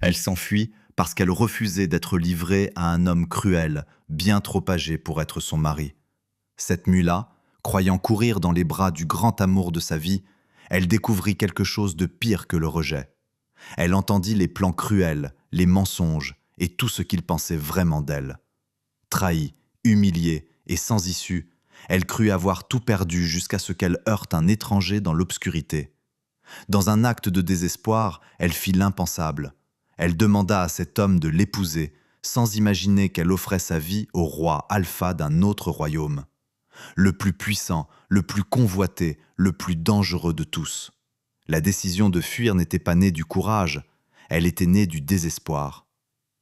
Elle s'enfuit parce qu'elle refusait d'être livrée à un homme cruel, bien trop âgé pour être son mari. Cette nuit-là, croyant courir dans les bras du grand amour de sa vie, elle découvrit quelque chose de pire que le rejet. Elle entendit les plans cruels, les mensonges et tout ce qu'il pensait vraiment d'elle. Trahie, humiliée et sans issue, elle crut avoir tout perdu jusqu'à ce qu'elle heurte un étranger dans l'obscurité. Dans un acte de désespoir, elle fit l'impensable. Elle demanda à cet homme de l'épouser, sans imaginer qu'elle offrait sa vie au roi alpha d'un autre royaume. Le plus puissant, le plus convoité, le plus dangereux de tous. La décision de fuir n'était pas née du courage, elle était née du désespoir.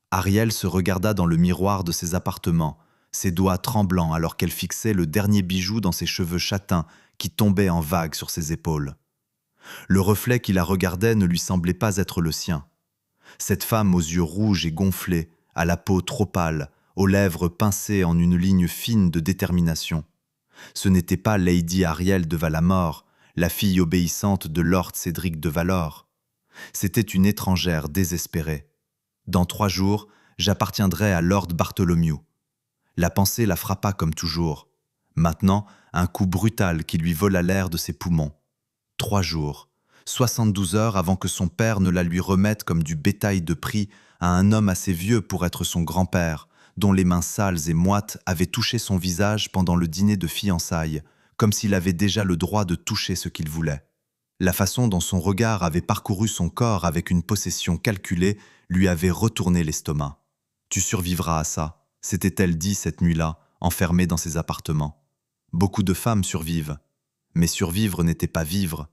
Ariel se regarda dans le miroir de ses appartements, ses doigts tremblants alors qu'elle fixait le dernier bijou dans ses cheveux châtains qui tombaient en vagues sur ses épaules. Le reflet qui la regardait ne lui semblait pas être le sien. Cette femme aux yeux rouges et gonflés, à la peau trop pâle, aux lèvres pincées en une ligne fine de détermination. Ce n'était pas Lady Ariel de Valamor, la fille obéissante de Lord Cédric de Valor. C'était une étrangère désespérée. Dans 3 jours, j'appartiendrai à Lord Bartholomew. La pensée la frappa comme toujours. Maintenant, un coup brutal qui lui vola l'air de ses poumons. 3 jours, 72 heures avant que son père ne la lui remette comme du bétail de prix à un homme assez vieux pour être son grand-père, dont les mains sales et moites avaient touché son visage pendant le dîner de fiançailles, comme s'il avait déjà le droit de toucher ce qu'il voulait. La façon dont son regard avait parcouru son corps avec une possession calculée lui avait retourné l'estomac. « Tu survivras à ça », s'était-elle dit cette nuit-là, enfermée dans ses appartements. Beaucoup de femmes survivent, mais survivre n'était pas vivre.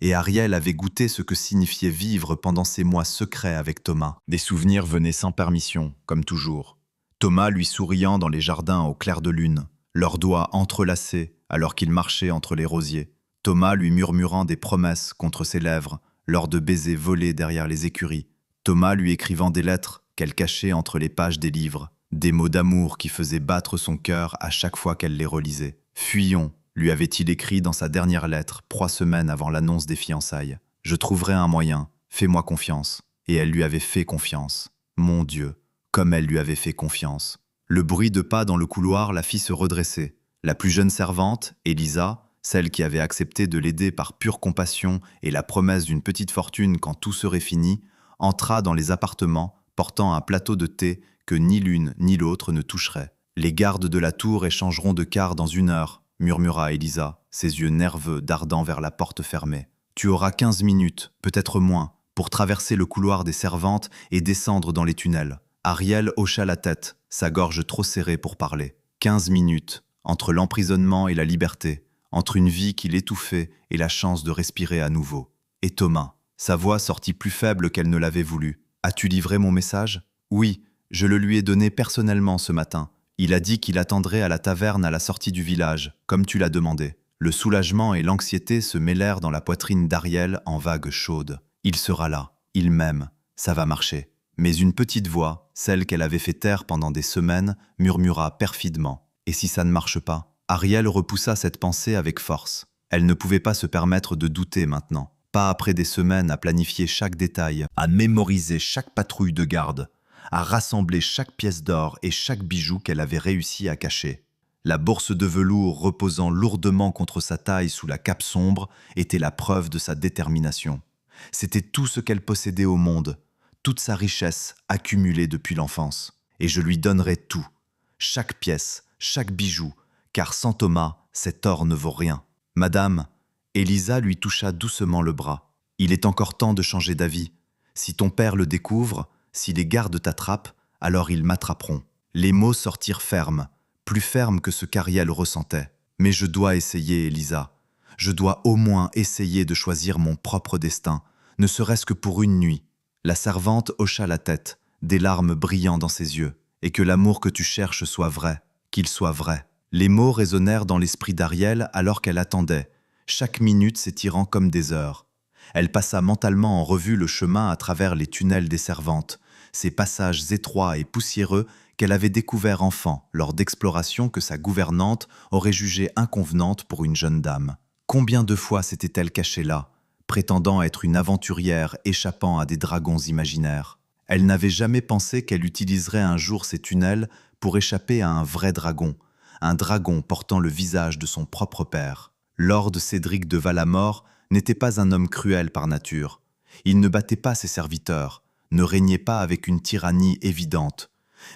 Et Ariel avait goûté ce que signifiait vivre pendant ces mois secrets avec Thomas. Des souvenirs venaient sans permission, comme toujours. Thomas lui souriant dans les jardins au clair de lune, leurs doigts entrelacés alors qu'il marchait entre les rosiers. Thomas lui murmurant des promesses contre ses lèvres, lors de baisers volés derrière les écuries. Thomas lui écrivant des lettres qu'elle cachait entre les pages des livres, des mots d'amour qui faisaient battre son cœur à chaque fois qu'elle les relisait. « Fuyons », lui avait-il écrit dans sa dernière lettre, 3 semaines avant l'annonce des fiançailles. « Je trouverai un moyen, fais-moi confiance. » Et elle lui avait fait confiance. Mon Dieu, comme elle lui avait fait confiance. Le bruit de pas dans le couloir la fit se redresser. La plus jeune servante, Elisa, celle qui avait accepté de l'aider par pure compassion et la promesse d'une petite fortune quand tout serait fini, entra dans les appartements, portant un plateau de thé que ni l'une ni l'autre ne toucherait. « Les gardes de la tour échangeront de quart dans 1 heure, » murmura Elisa, ses yeux nerveux dardant vers la porte fermée. « Tu auras 15 minutes, peut-être moins, pour traverser le couloir des servantes et descendre dans les tunnels. » Ariel hocha la tête, sa gorge trop serrée pour parler. 15 minutes, entre l'emprisonnement et la liberté, entre une vie qui l'étouffait et la chance de respirer à nouveau. Et Thomas, sa voix sortit plus faible qu'elle ne l'avait voulu. « As-tu livré mon message ? » ?»« Oui, je le lui ai donné personnellement ce matin. Il a dit qu'il attendrait à la taverne à la sortie du village, comme tu l'as demandé. » Le soulagement et l'anxiété se mêlèrent dans la poitrine d'Ariel en vagues chaudes. Il sera là, il m'aime, ça va marcher. Mais une petite voix, celle qu'elle avait fait taire pendant des semaines, murmura perfidement. Et si ça ne marche pas ? Ariel repoussa cette pensée avec force. Elle ne pouvait pas se permettre de douter maintenant. Pas après des semaines à planifier chaque détail, à mémoriser chaque patrouille de garde, à rassembler chaque pièce d'or et chaque bijou qu'elle avait réussi à cacher. La bourse de velours reposant lourdement contre sa taille sous la cape sombre était la preuve de sa détermination. C'était tout ce qu'elle possédait au monde, toute sa richesse accumulée depuis l'enfance. Et je lui donnerai tout, chaque pièce, chaque bijou, car sans Thomas, cet or ne vaut rien. Madame, Elisa lui toucha doucement le bras. Il est encore temps de changer d'avis. Si ton père le découvre, si les gardes t'attrapent, alors ils m'attraperont. Les mots sortirent fermes, plus fermes que ce qu'Ariel ressentait. Mais je dois essayer, Elisa. Je dois au moins essayer de choisir mon propre destin, ne serait-ce que pour une nuit. La servante hocha la tête, des larmes brillant dans ses yeux. Et que l'amour que tu cherches soit vrai, qu'il soit vrai. Les mots résonnèrent dans l'esprit d'Ariel alors qu'elle attendait, chaque minute s'étirant comme des heures. Elle passa mentalement en revue le chemin à travers les tunnels des servantes, ces passages étroits et poussiéreux qu'elle avait découverts enfant lors d'explorations que sa gouvernante aurait jugées inconvenantes pour une jeune dame. Combien de fois s'était-elle cachée là, prétendant être une aventurière échappant à des dragons imaginaires ? Elle n'avait jamais pensé qu'elle utiliserait un jour ces tunnels pour échapper à un vrai dragon, un dragon portant le visage de son propre père. Lord Cédric de Valamor n'était pas un homme cruel par nature. Il ne battait pas ses serviteurs, ne régnait pas avec une tyrannie évidente.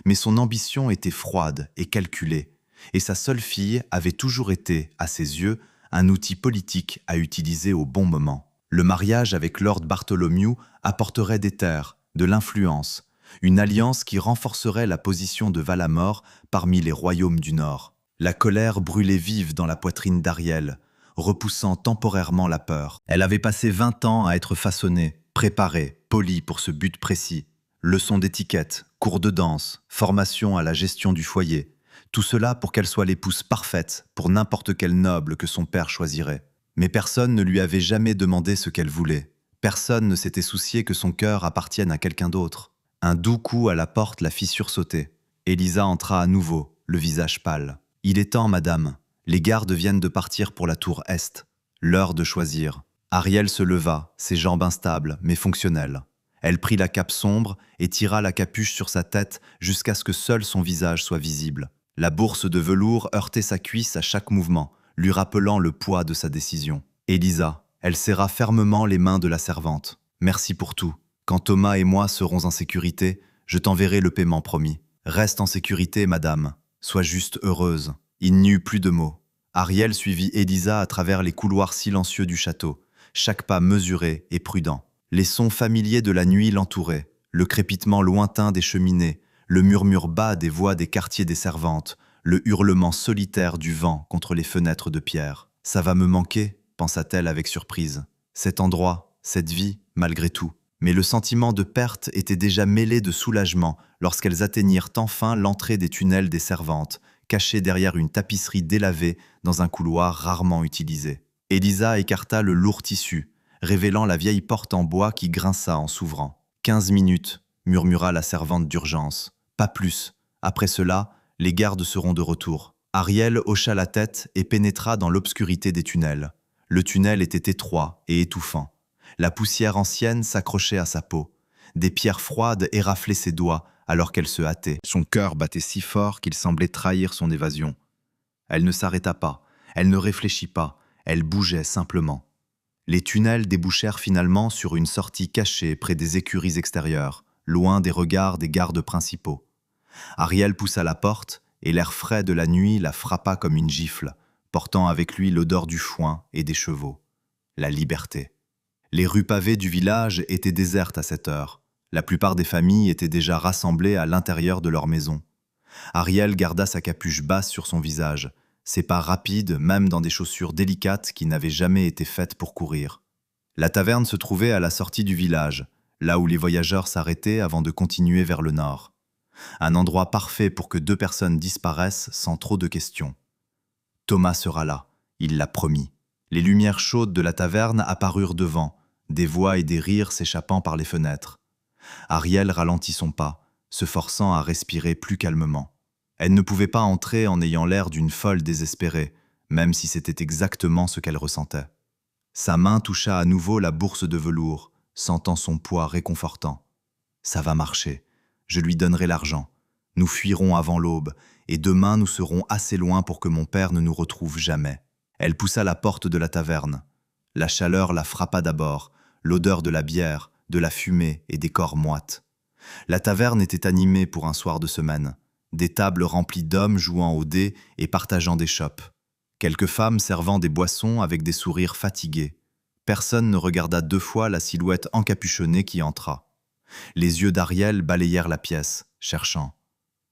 Mais son ambition était froide et calculée, et sa seule fille avait toujours été, à ses yeux, un outil politique à utiliser au bon moment. Le mariage avec Lord Bartholomew apporterait des terres, de l'influence, une alliance qui renforcerait la position de Valamor parmi les royaumes du Nord. La colère brûlait vive dans la poitrine d'Ariel, repoussant temporairement la peur. Elle avait passé 20 ans à être façonnée, préparée, polie pour ce but précis. Leçons d'étiquette, cours de danse, formation à la gestion du foyer. Tout cela pour qu'elle soit l'épouse parfaite pour n'importe quel noble que son père choisirait. Mais personne ne lui avait jamais demandé ce qu'elle voulait. Personne ne s'était soucié que son cœur appartienne à quelqu'un d'autre. Un doux coup à la porte la fit sursauter. Élisa entra à nouveau, le visage pâle. « Il est temps, madame. Les gardes viennent de partir pour la tour Est. L'heure de choisir. » Ariel se leva, ses jambes instables, mais fonctionnelles. Elle prit la cape sombre et tira la capuche sur sa tête jusqu'à ce que seul son visage soit visible. La bourse de velours heurtait sa cuisse à chaque mouvement, lui rappelant le poids de sa décision. « Élisa !» Elle serra fermement les mains de la servante. « Merci pour tout. Quand Thomas et moi serons en sécurité, je t'enverrai le paiement promis. Reste en sécurité, madame. Sois juste heureuse. » Il n'y eut plus de mots. Ariel suivit Élisa à travers les couloirs silencieux du château, chaque pas mesuré et prudent. Les sons familiers de la nuit l'entouraient, le crépitement lointain des cheminées, le murmure bas des voix des quartiers des servantes, le hurlement solitaire du vent contre les fenêtres de pierre. « Ça va me manquer », pensa-t-elle avec surprise. Cet endroit, cette vie, malgré tout. Mais le sentiment de perte était déjà mêlé de soulagement lorsqu'elles atteignirent enfin l'entrée des tunnels des servantes, cachée derrière une tapisserie délavée dans un couloir rarement utilisé. Élisa écarta le lourd tissu, révélant la vieille porte en bois qui grinça en s'ouvrant. « 15 minutes, murmura la servante d'urgence. Pas plus. Après cela, les gardes seront de retour. » Ariel hocha la tête et pénétra dans l'obscurité des tunnels. Le tunnel était étroit et étouffant. La poussière ancienne s'accrochait à sa peau. Des pierres froides éraflaient ses doigts alors qu'elle se hâtait. Son cœur battait si fort qu'il semblait trahir son évasion. Elle ne s'arrêta pas, elle ne réfléchit pas, elle bougeait simplement. Les tunnels débouchèrent finalement sur une sortie cachée près des écuries extérieures, loin des regards des gardes principaux. Ariel poussa la porte et l'air frais de la nuit la frappa comme une gifle, portant avec lui l'odeur du foin et des chevaux. La liberté. Les rues pavées du village étaient désertes à cette heure. La plupart des familles étaient déjà rassemblées à l'intérieur de leur maison. Ariel garda sa capuche basse sur son visage, ses pas rapides même dans des chaussures délicates qui n'avaient jamais été faites pour courir. La taverne se trouvait à la sortie du village, là où les voyageurs s'arrêtaient avant de continuer vers le nord. Un endroit parfait pour que 2 personnes disparaissent sans trop de questions. Thomas sera là, il l'a promis. Les lumières chaudes de la taverne apparurent devant, des voix et des rires s'échappant par les fenêtres. Ariel ralentit son pas, se forçant à respirer plus calmement. Elle ne pouvait pas entrer en ayant l'air d'une folle désespérée, même si c'était exactement ce qu'elle ressentait. Sa main toucha à nouveau la bourse de velours, sentant son poids réconfortant. « Ça va marcher, je lui donnerai l'argent. Nous fuirons avant l'aube, et demain nous serons assez loin pour que mon père ne nous retrouve jamais. » Elle poussa la porte de la taverne. La chaleur la frappa d'abord, l'odeur de la bière, de la fumée et des corps moites. La taverne était animée pour un soir de semaine. Des tables remplies d'hommes jouant aux dés et partageant des chopes. Quelques femmes servant des boissons avec des sourires fatigués. Personne ne regarda 2 fois la silhouette encapuchonnée qui entra. Les yeux d'Ariel balayèrent la pièce, cherchant.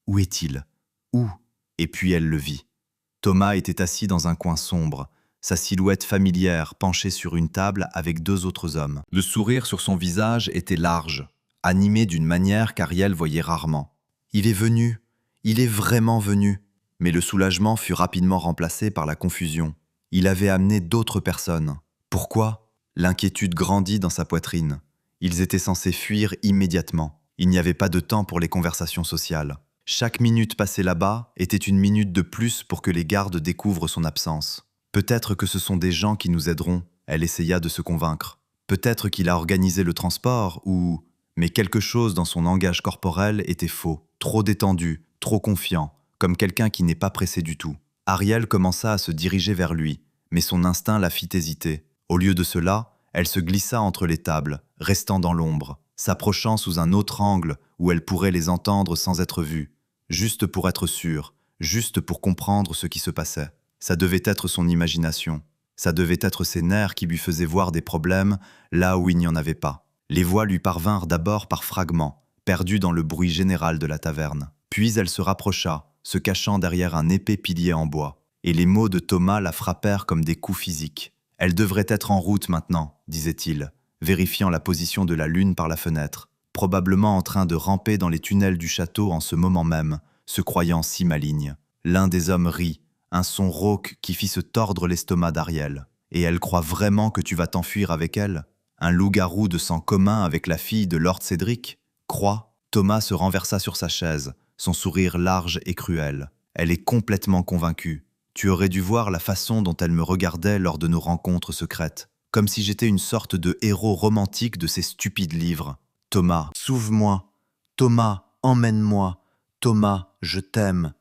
Où est-il? Où? Et puis elle le vit. Thomas était assis dans un coin sombre, sa silhouette familière penchée sur une table avec 2 autres hommes. Le sourire sur son visage était large, animé d'une manière qu'Ariel voyait rarement. Il est venu, il est vraiment venu. Mais le soulagement fut rapidement remplacé par la confusion. Il avait amené d'autres personnes. Pourquoi? L'inquiétude grandit dans sa poitrine. Ils étaient censés fuir immédiatement. Il n'y avait pas de temps pour les conversations sociales. Chaque minute passée là-bas était une minute de plus pour que les gardes découvrent son absence. Peut-être que ce sont des gens qui nous aideront, elle essaya de se convaincre. Peut-être qu'il a organisé le transport ou... Mais quelque chose dans son langage corporel était faux, trop détendu, trop confiant, comme quelqu'un qui n'est pas pressé du tout. Ariel commença à se diriger vers lui, mais son instinct la fit hésiter. Au lieu de cela, elle se glissa entre les tables, restant dans l'ombre, s'approchant sous un autre angle où elle pourrait les entendre sans être vue, juste pour être sûre, juste pour comprendre ce qui se passait. Ça devait être son imagination. Ça devait être ses nerfs qui lui faisaient voir des problèmes là où il n'y en avait pas. Les voix lui parvinrent d'abord par fragments, perdus dans le bruit général de la taverne. Puis elle se rapprocha, se cachant derrière un épais pilier en bois. Et les mots de Thomas la frappèrent comme des coups physiques. « Elle devrait être en route maintenant », disait-il, vérifiant la position de la lune par la fenêtre, probablement en train de ramper dans les tunnels du château en ce moment même, se croyant si maligne. L'un des hommes rit, un son rauque qui fit se tordre l'estomac d'Ariel. « Et elle croit vraiment que tu vas t'enfuir avec elle ? Un loup-garou de sang commun avec la fille de Lord Cédric ? Crois ?» Thomas se renversa sur sa chaise, son sourire large et cruel. « Elle est complètement convaincue. Tu aurais dû voir la façon dont elle me regardait lors de nos rencontres secrètes, comme si j'étais une sorte de héros romantique de ces stupides livres. Thomas, sauve-moi. Thomas, emmène-moi. Thomas, je t'aime. »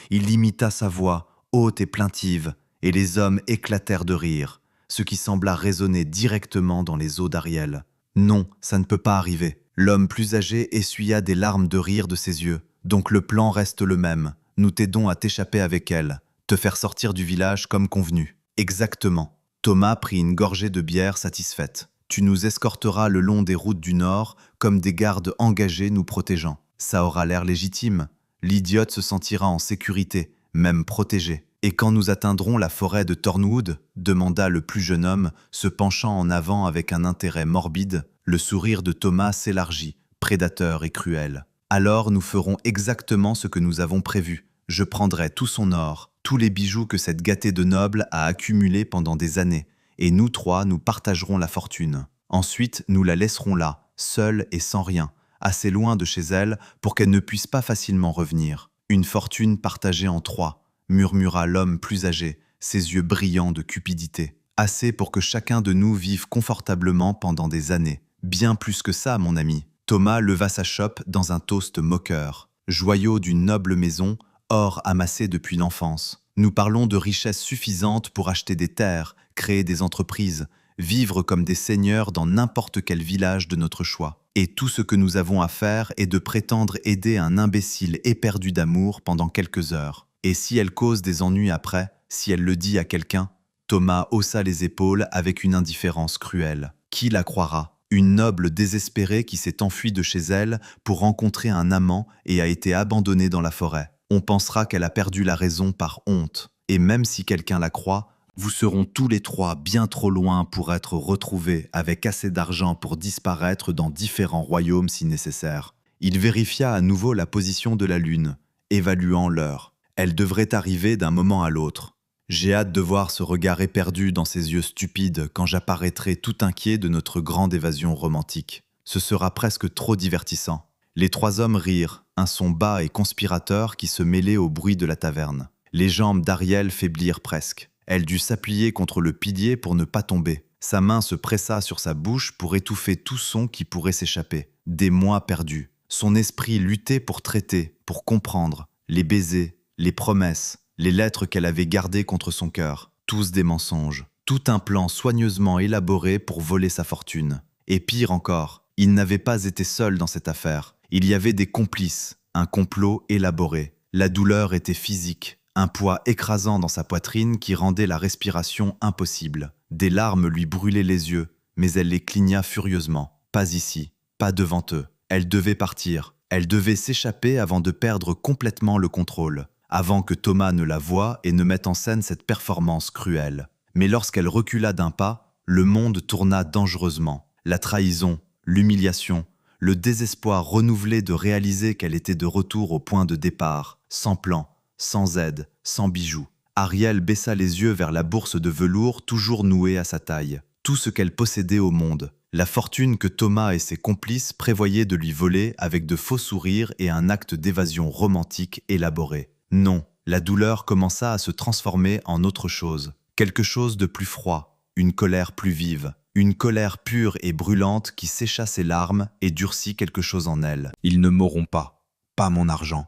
Il imita sa voix, haute et plaintive, et les hommes éclatèrent de rire, ce qui sembla résonner directement dans les os d'Ariel. Non, ça ne peut pas arriver. L'homme plus âgé essuya des larmes de rire de ses yeux. Donc le plan reste le même. Nous t'aidons à t'échapper avec elle, te faire sortir du village comme convenu. Exactement. Thomas prit une gorgée de bière satisfaite. Tu nous escorteras le long des routes du Nord comme des gardes engagés nous protégeant. Ça aura l'air légitime. L'idiote se sentira en sécurité, même protégé. Et quand nous atteindrons la forêt de Thornwood, demanda le plus jeune homme, se penchant en avant avec un intérêt morbide, le sourire de Thomas s'élargit, prédateur et cruel. Alors nous ferons exactement ce que nous avons prévu. Je prendrai tout son or, tous les bijoux que cette gâtée de noble a accumulés pendant des années, et nous trois, nous partagerons la fortune. Ensuite, nous la laisserons là, seule et sans rien, assez loin de chez elle pour qu'elle ne puisse pas facilement revenir. Une fortune partagée en trois, murmura l'homme plus âgé, ses yeux brillants de cupidité. Assez pour que chacun de nous vive confortablement pendant des années. Bien plus que ça, mon ami. Thomas leva sa chope dans un toast moqueur. Joyau d'une noble maison, or amassé depuis l'enfance. Nous parlons de richesses suffisantes pour acheter des terres, créer des entreprises, vivre comme des seigneurs dans n'importe quel village de notre choix. Et tout ce que nous avons à faire est de prétendre aider un imbécile éperdu d'amour pendant quelques heures. Et si elle cause des ennuis après, si elle le dit à quelqu'un? Thomas haussa les épaules avec une indifférence cruelle. Qui la croira? Une noble désespérée qui s'est enfuie de chez elle pour rencontrer un amant et a été abandonnée dans la forêt. On pensera qu'elle a perdu la raison par honte. Et même si quelqu'un la croit, vous seront tous les trois bien trop loin pour être retrouvés avec assez d'argent pour disparaître dans différents royaumes si nécessaire. Il vérifia à nouveau la position de la lune, évaluant l'heure. Elle devrait arriver d'un moment à l'autre. J'ai hâte de voir ce regard éperdu dans ses yeux stupides quand j'apparaîtrai tout inquiet de notre grande évasion romantique. Ce sera presque trop divertissant. Les trois hommes rirent, un son bas et conspirateur qui se mêlait au bruit de la taverne. Les jambes d'Ariel faiblirent presque. Elle dut s'appuyer contre le pilier pour ne pas tomber. Sa main se pressa sur sa bouche pour étouffer tout son qui pourrait s'échapper. Des mois perdus. Son esprit luttait pour traiter, pour comprendre. Les baisers, les promesses, les lettres qu'elle avait gardées contre son cœur. Tous des mensonges. Tout un plan soigneusement élaboré pour voler sa fortune. Et pire encore, il n'avait pas été seul dans cette affaire. Il y avait des complices, un complot élaboré. La douleur était physique. Un poids écrasant dans sa poitrine qui rendait la respiration impossible. Des larmes lui brûlaient les yeux, mais elle les cligna furieusement. Pas ici, pas devant eux. Elle devait partir. Elle devait s'échapper avant de perdre complètement le contrôle, avant que Thomas ne la voie et ne mette en scène cette performance cruelle. Mais lorsqu'elle recula d'un pas, le monde tourna dangereusement. La trahison, l'humiliation, le désespoir renouvelé de réaliser qu'elle était de retour au point de départ, sans plan, sans aide, sans bijoux. Ariel baissa les yeux vers la bourse de velours toujours nouée à sa taille. Tout ce qu'elle possédait au monde. La fortune que Thomas et ses complices prévoyaient de lui voler avec de faux sourires et un acte d'évasion romantique élaboré. Non, la douleur commença à se transformer en autre chose. Quelque chose de plus froid, une colère plus vive. une colère pure et brûlante qui sécha ses larmes et durcit quelque chose en elle. Ils ne m'auront pas mon argent,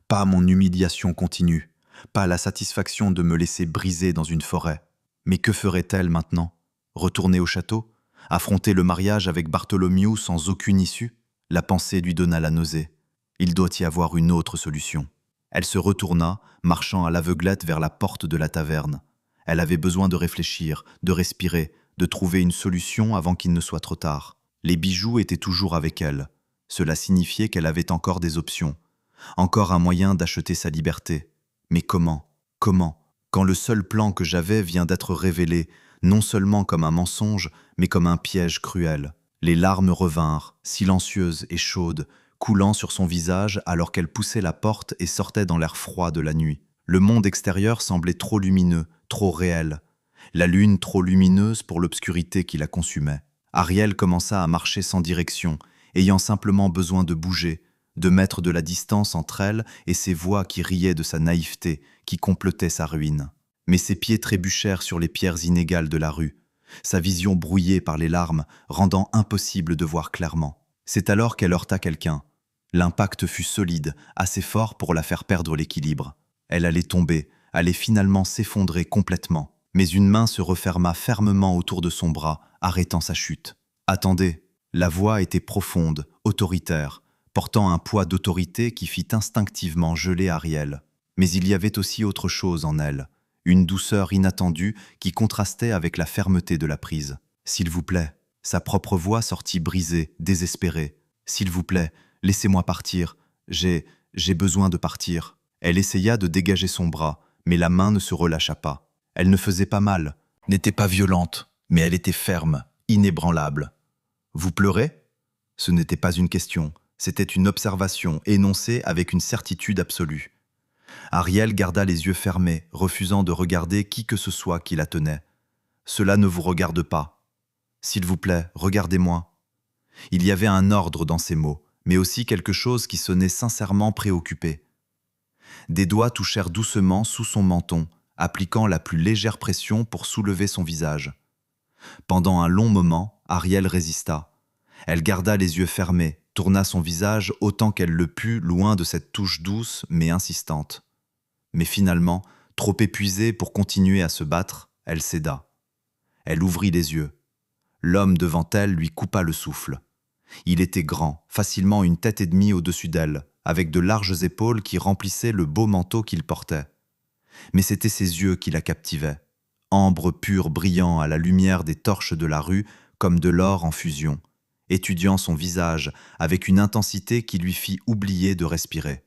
pas mon humiliation continue, pas la satisfaction de me laisser briser dans une forêt. Mais que ferait-elle maintenant? Retourner au château? Affronter le mariage avec Bartholomew sans aucune issue? La pensée lui donna la nausée. Il doit y avoir une autre solution. Elle se retourna, marchant à l'aveuglette vers la porte de la taverne. Elle avait besoin de réfléchir, de respirer, de trouver une solution avant qu'il ne soit trop tard. Les bijoux étaient toujours avec elle. Cela signifiait qu'elle avait encore des options, encore un moyen d'acheter sa liberté. Mais comment? Comment? Quand le seul plan que j'avais vient d'être révélé, non seulement comme un mensonge, mais comme un piège cruel. Les larmes revinrent, silencieuses et chaudes, coulant sur son visage alors qu'elle poussait la porte et sortait dans l'air froid de la nuit. Le monde extérieur semblait trop lumineux, trop réel. La lune trop lumineuse pour l'obscurité qui la consumait. Ariel commença à marcher sans direction, ayant simplement besoin de bouger, de mettre de la distance entre elle et ces voix qui riaient de sa naïveté, qui complotaient sa ruine. Mais ses pieds trébuchèrent sur les pierres inégales de la rue, sa vision brouillée par les larmes, rendant impossible de voir clairement. C'est alors qu'elle heurta quelqu'un. L'impact fut solide, assez fort pour la faire perdre l'équilibre. Elle allait tomber, allait finalement s'effondrer complètement. Mais une main se referma fermement autour de son bras, arrêtant sa chute. « Attendez !» La voix était profonde, autoritaire, portant un poids d'autorité qui fit instinctivement geler Ariel. Mais il y avait aussi autre chose en elle, une douceur inattendue qui contrastait avec la fermeté de la prise. « S'il vous plaît !» Sa propre voix sortit brisée, désespérée. « S'il vous plaît, laissez-moi partir. J'ai besoin de partir. » Elle essaya de dégager son bras, mais la main ne se relâcha pas. Elle ne faisait pas mal, n'était pas violente, mais elle était ferme, inébranlable. « Vous pleurez ?» Ce n'était pas une question, c'était une observation énoncée avec une certitude absolue. Ariel garda les yeux fermés, refusant de regarder qui que ce soit qui la tenait. « Cela ne vous regarde pas. S'il vous plaît, regardez-moi. » Il y avait un ordre dans ces mots, mais aussi quelque chose qui sonnait sincèrement préoccupé. Des doigts touchèrent doucement sous son menton, appliquant la plus légère pression pour soulever son visage. Pendant un long moment, Ariel résista. Elle garda les yeux fermés, tourna son visage autant qu'elle le put loin de cette touche douce mais insistante. Mais finalement, trop épuisée pour continuer à se battre, elle céda. Elle ouvrit les yeux. L'homme devant elle lui coupa le souffle. Il était grand, facilement une tête et demie au-dessus d'elle, avec de larges épaules qui remplissaient le beau manteau qu'il portait. Mais c'étaient ses yeux qui la captivaient, ambre pur brillant à la lumière des torches de la rue comme de l'or en fusion, étudiant son visage avec une intensité qui lui fit oublier de respirer.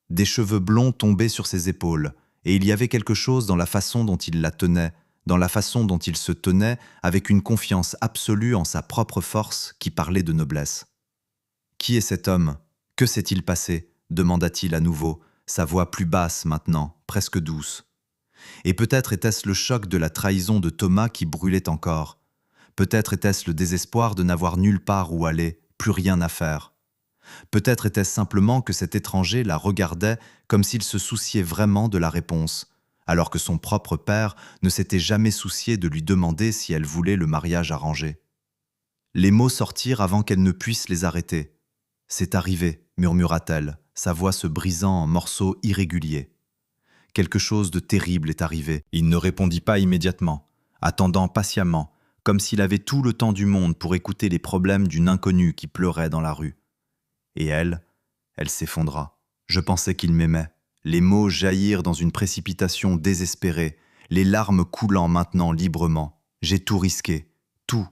Des cheveux blonds tombaient sur ses épaules, et il y avait quelque chose dans la façon dont il la tenait, dans la façon dont il se tenait avec une confiance absolue en sa propre force qui parlait de noblesse. « Qui est cet homme? Que s'est-il passé ?» demanda-t-il à nouveau, sa voix plus basse maintenant, presque douce. Et peut-être était-ce le choc de la trahison de Thomas qui brûlait encore. Peut-être était-ce le désespoir de n'avoir nulle part où aller, plus rien à faire. Peut-être était-ce simplement que cet étranger la regardait comme s'il se souciait vraiment de la réponse, alors que son propre père ne s'était jamais soucié de lui demander si elle voulait le mariage arrangé. Les mots sortirent avant qu'elle ne puisse les arrêter. « C'est arrivé », murmura-t-elle, sa voix se brisant en morceaux irréguliers. Quelque chose de terrible est arrivé. Il ne répondit pas immédiatement, attendant patiemment, comme s'il avait tout le temps du monde pour écouter les problèmes d'une inconnue qui pleurait dans la rue. Et elle s'effondra. Je pensais qu'il m'aimait. Les mots jaillirent dans une précipitation désespérée, les larmes coulant maintenant librement. J'ai tout risqué, tout.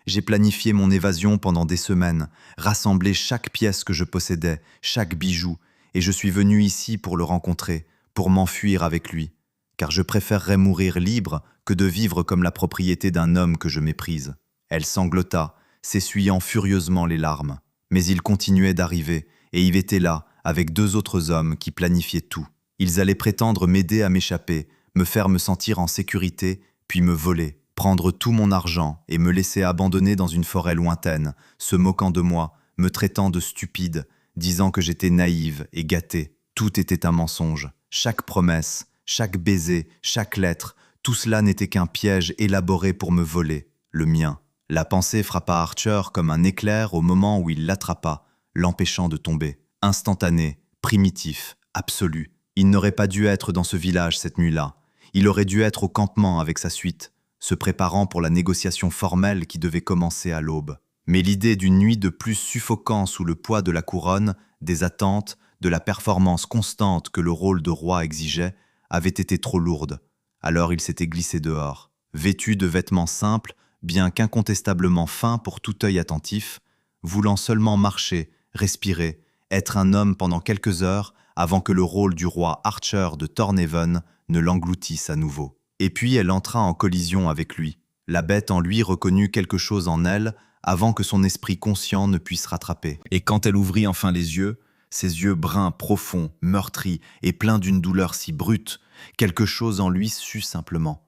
J'ai planifié mon évasion pendant des semaines, rassemblé chaque pièce que je possédais, chaque bijou, et je suis venu ici pour le rencontrer, pour m'enfuir avec lui, car je préférerais mourir libre que de vivre comme la propriété d'un homme que je méprise. » Elle sanglota, s'essuyant furieusement les larmes. Mais il continuait d'arriver, et Yves était là, avec 2 autres hommes qui planifiaient tout. Ils allaient prétendre m'aider à m'échapper, me faire me sentir en sécurité, puis me voler, prendre tout mon argent et me laisser abandonner dans une forêt lointaine, se moquant de moi, me traitant de stupide, disant que j'étais naïve et gâtée. Tout était un mensonge. Chaque promesse, chaque baiser, chaque lettre, tout cela n'était qu'un piège élaboré pour me voler. le mien. La pensée frappa Archer comme un éclair au moment où il l'attrapa, l'empêchant de tomber. Instantané, primitif, absolu. Il n'aurait pas dû être dans ce village cette nuit-là. Il aurait dû être au campement avec sa suite, se préparant pour la négociation formelle qui devait commencer à l'aube. Mais l'idée d'une nuit de plus suffocant sous le poids de la couronne, des attentes, de la performance constante que le rôle de roi exigeait, avait été trop lourde. Alors il s'était glissé dehors. Vêtu de vêtements simples, bien qu'incontestablement fins pour tout œil attentif, voulant seulement marcher, respirer, être un homme pendant quelques heures avant que le rôle du roi Archer de Thornhaven ne l'engloutisse à nouveau. Et puis elle entra en collision avec lui. La bête en lui reconnut quelque chose en elle avant que son esprit conscient ne puisse rattraper. Et quand elle ouvrit enfin les yeux, ses yeux bruns, profonds, meurtris et pleins d'une douleur si brute, quelque chose en lui sut simplement.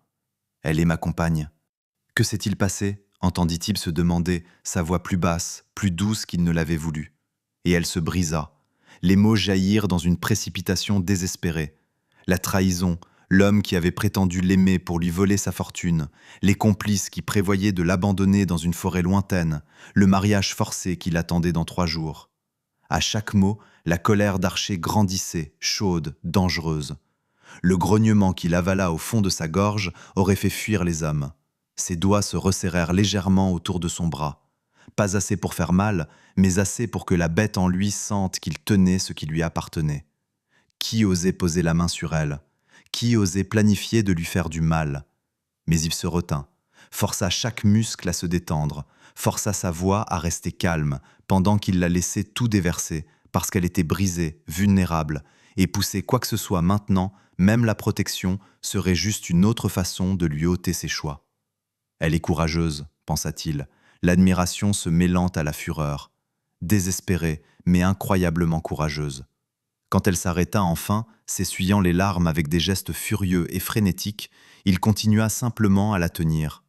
Elle est ma compagne. Que s'est-il passé ? Entendit-il se demander, sa voix plus basse, plus douce qu'il ne l'avait voulu. Et elle se brisa. Les mots jaillirent dans une précipitation désespérée. La trahison, l'homme qui avait prétendu l'aimer pour lui voler sa fortune, les complices qui prévoyaient de l'abandonner dans une forêt lointaine, le mariage forcé qui l'attendait dans 3 jours. À chaque mot, la colère d'Archer grandissait, chaude, dangereuse. Le grognement qu'il avala au fond de sa gorge aurait fait fuir les hommes. Ses doigts se resserrèrent légèrement autour de son bras. Pas assez pour faire mal, mais assez pour que la bête en lui sente qu'il tenait ce qui lui appartenait. Qui osait poser la main sur elle ? Qui osait planifier de lui faire du mal ? Mais il se retint, força chaque muscle à se détendre, força sa voix à rester calme, pendant qu'il la laissait tout déverser, parce qu'elle était brisée, vulnérable, et pousser quoi que ce soit maintenant, même la protection, serait juste une autre façon de lui ôter ses choix. Elle est courageuse, pensa-t-il, l'admiration se mêlant à la fureur. Désespérée, mais incroyablement courageuse. Quand elle s'arrêta enfin, s'essuyant les larmes avec des gestes furieux et frénétiques, il continua simplement à la tenir.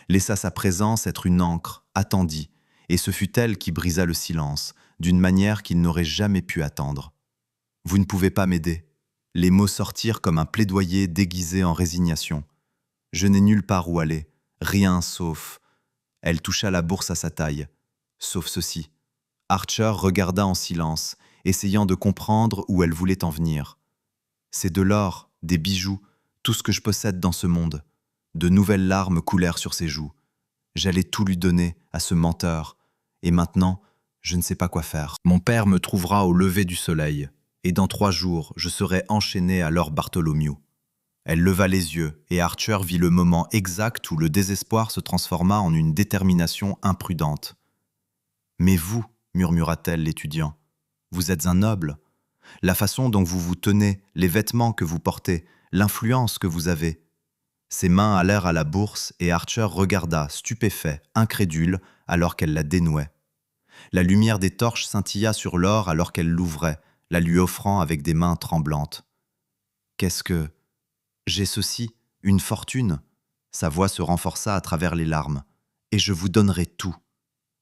Laissa sa présence être une ancre, attendit, et ce fut elle qui brisa le silence, d'une manière qu'il n'aurait jamais pu attendre. « Vous ne pouvez pas m'aider. » Les mots sortirent comme un plaidoyer déguisé en résignation. « Je n'ai nulle part où aller, rien sauf... » Elle toucha la bourse à sa taille. « Sauf ceci. » Archer regarda en silence, essayant de comprendre où elle voulait en venir. « C'est de l'or, des bijoux, tout ce que je possède dans ce monde. » De nouvelles larmes coulèrent sur ses joues. J'allais tout lui donner à ce menteur, et maintenant, je ne sais pas quoi faire. Mon père me trouvera au lever du soleil, et dans 3 jours, je serai enchaîné à Lord Bartholomew. Elle leva les yeux, et Archer vit le moment exact où le désespoir se transforma en une détermination imprudente. « Mais vous, murmura-t-elle l'étudiant, vous êtes un noble. La façon dont vous vous tenez, les vêtements que vous portez, l'influence que vous avez. » Ses mains allèrent à la bourse et Archer regarda, stupéfait, incrédule, alors qu'elle la dénouait. La lumière des torches scintilla sur l'or alors qu'elle l'ouvrait, la lui offrant avec des mains tremblantes. « Qu'est-ce que... J'ai ceci, une fortune ?» Sa voix se renforça à travers les larmes. « Et je vous donnerai tout. »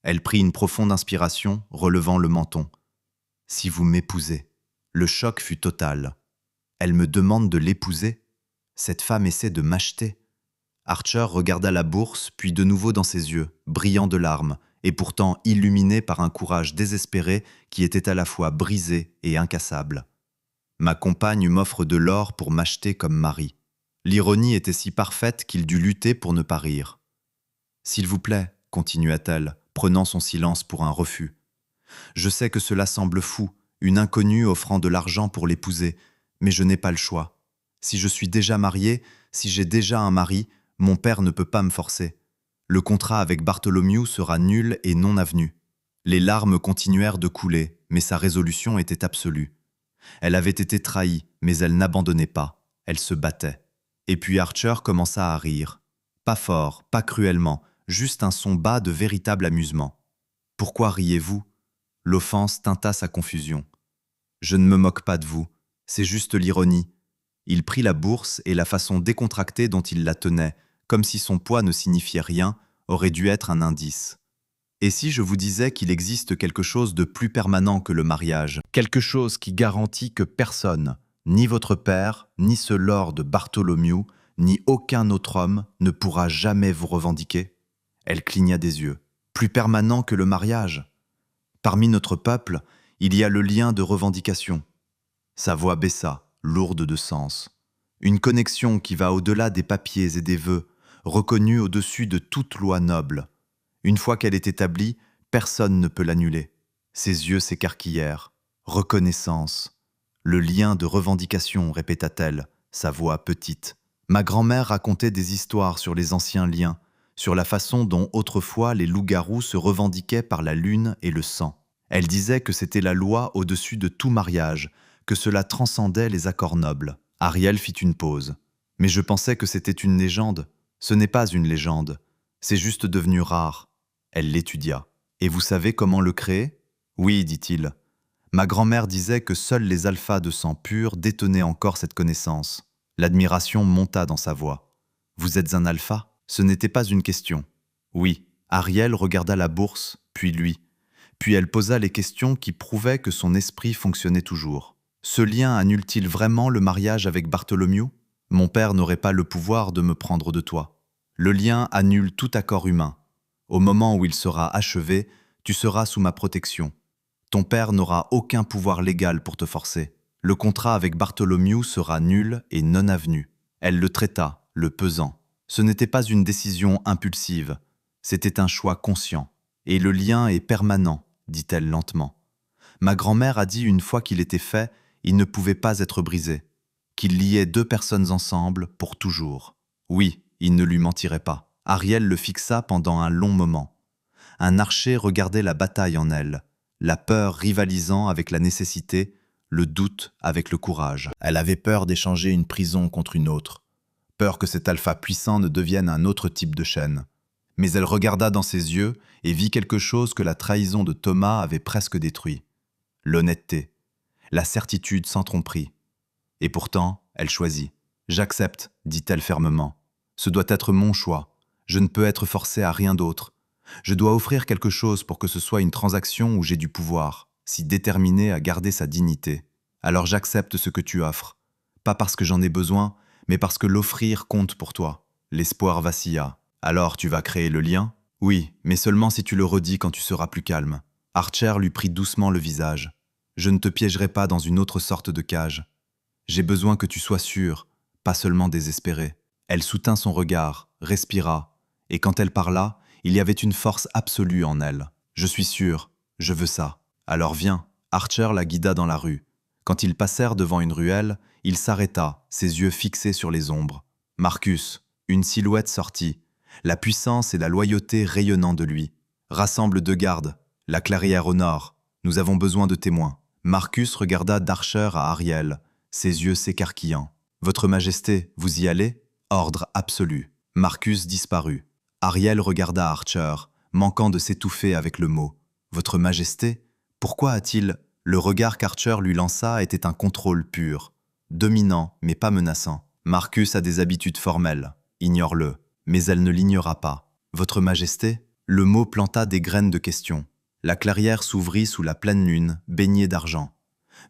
Elle prit une profonde inspiration, relevant le menton. « Si vous m'épousez. » Le choc fut total. « Elle me demande de l'épouser ? Cette femme essaie de m'acheter. » Archer regarda la bourse, puis de nouveau dans ses yeux, brillants de larmes, et pourtant illuminés par un courage désespéré qui était à la fois brisé et incassable. « Ma compagne m'offre de l'or pour m'acheter comme mari. » L'ironie était si parfaite qu'il dut lutter pour ne pas rire. « S'il vous plaît, continua-t-elle, prenant son silence pour un refus. « Je sais que cela semble fou, une inconnue offrant de l'argent pour l'épouser, mais je n'ai pas le choix. Si je suis déjà mariée, si j'ai déjà un mari, mon père ne peut pas me forcer. Le contrat avec Bartholomew sera nul et non avenu. » Les larmes continuèrent de couler, mais sa résolution était absolue. Elle avait été trahie, mais elle n'abandonnait pas. Elle se battait. Et puis Archer commença à rire. Pas fort, pas cruellement, juste un son bas de véritable amusement. « Pourquoi riez-vous » L'offense teinta sa confusion. « Je ne me moque pas de vous, c'est juste l'ironie. » Il prit la bourse et la façon décontractée dont il la tenait, comme si son poids ne signifiait rien, aurait dû être un indice. Et si je vous disais qu'il existe quelque chose de plus permanent que le mariage, quelque chose qui garantit que personne, ni votre père, ni ce lord Bartholomew, ni aucun autre homme ne pourra jamais vous revendiquer ? Elle cligna des yeux. Plus permanent que le mariage. Parmi notre peuple, il y a le lien de revendication. Sa voix baissa, lourde de sens. Une connexion qui va au-delà des papiers et des vœux, reconnue au-dessus de toute loi noble. Une fois qu'elle est établie, personne ne peut l'annuler. Ses yeux s'écarquillèrent. Reconnaissance. Le lien de revendication, répéta-t-elle, sa voix petite. Ma grand-mère racontait des histoires sur les anciens liens, sur la façon dont autrefois les loups-garous se revendiquaient par la lune et le sang. Elle disait que c'était la loi au-dessus de tout mariage, que cela transcendait les accords nobles. Ariel fit une pause. Mais je pensais que c'était une légende. Ce n'est pas une légende. C'est juste devenu rare. Elle l'étudia. Et vous savez comment le créer ? Oui, dit-il. Ma grand-mère disait que seuls les alphas de sang pur détenaient encore cette connaissance. L'admiration monta dans sa voix. Vous êtes un alpha ? Ce n'était pas une question. Oui. Ariel regarda la bourse, puis lui. Puis elle posa les questions qui prouvaient que son esprit fonctionnait toujours. Ce lien annule-t-il vraiment le mariage avec Bartholomew ? Mon père n'aurait pas le pouvoir de me prendre de toi. Le lien annule tout accord humain. Au moment où il sera achevé, tu seras sous ma protection. Ton père n'aura aucun pouvoir légal pour te forcer. Le contrat avec Bartholomew sera nul et non avenu. Elle le traita, le pesant. Ce n'était pas une décision impulsive, c'était un choix conscient. Et le lien est permanent, dit-elle lentement. Ma grand-mère a dit une fois qu'il était fait, il ne pouvait pas être brisé, qu'il liait deux personnes ensemble pour toujours. Oui, il ne lui mentirait pas. Ariel le fixa pendant un long moment. Un archer regardait la bataille en elle, la peur rivalisant avec la nécessité, le doute avec le courage. Elle avait peur d'échanger une prison contre une autre, peur que cet alpha puissant ne devienne un autre type de chaîne. Mais elle regarda dans ses yeux et vit quelque chose que la trahison de Thomas avait presque détruit. L'honnêteté, la certitude sans tromperie. Et pourtant, elle choisit. « J'accepte », dit-elle fermement. « Ce doit être mon choix. Je ne peux être forcée à rien d'autre. Je dois offrir quelque chose pour que ce soit une transaction où j'ai du pouvoir, si déterminée à garder sa dignité. Alors j'accepte ce que tu offres. Pas parce que j'en ai besoin, mais parce que l'offrir compte pour toi. » L'espoir vacilla. « Alors tu vas créer le lien ? » ?»« Oui, mais seulement si tu le redis quand tu seras plus calme. » Archer lui prit doucement le visage. « Je ne te piégerai pas dans une autre sorte de cage. J'ai besoin que tu sois sûr, pas seulement désespéré. » Elle soutint son regard, respira, et quand elle parla, il y avait une force absolue en elle. « Je suis sûr, je veux ça. Alors viens. » Archer la guida dans la rue. Quand ils passèrent devant une ruelle, il s'arrêta, ses yeux fixés sur les ombres. « Marcus !» Une silhouette sortit, la puissance et la loyauté rayonnant de lui. « Rassemble deux gardes. La clairière au nord. Nous avons besoin de témoins. » Marcus regarda d'Archer à Ariel, ses yeux s'écarquillant. « Votre Majesté, vous y allez ?» Ordre absolu. Marcus disparut. Ariel regarda Archer, manquant de s'étouffer avec le mot. « Votre Majesté ?» Pourquoi a-t-il... Le regard qu'Archer lui lança était un contrôle pur, dominant mais pas menaçant. Marcus a des habitudes formelles, ignore-le. Mais elle ne l'ignora pas. « Votre Majesté ?» Le mot planta des graines de questions. La clairière s'ouvrit sous la pleine lune, baignée d'argent.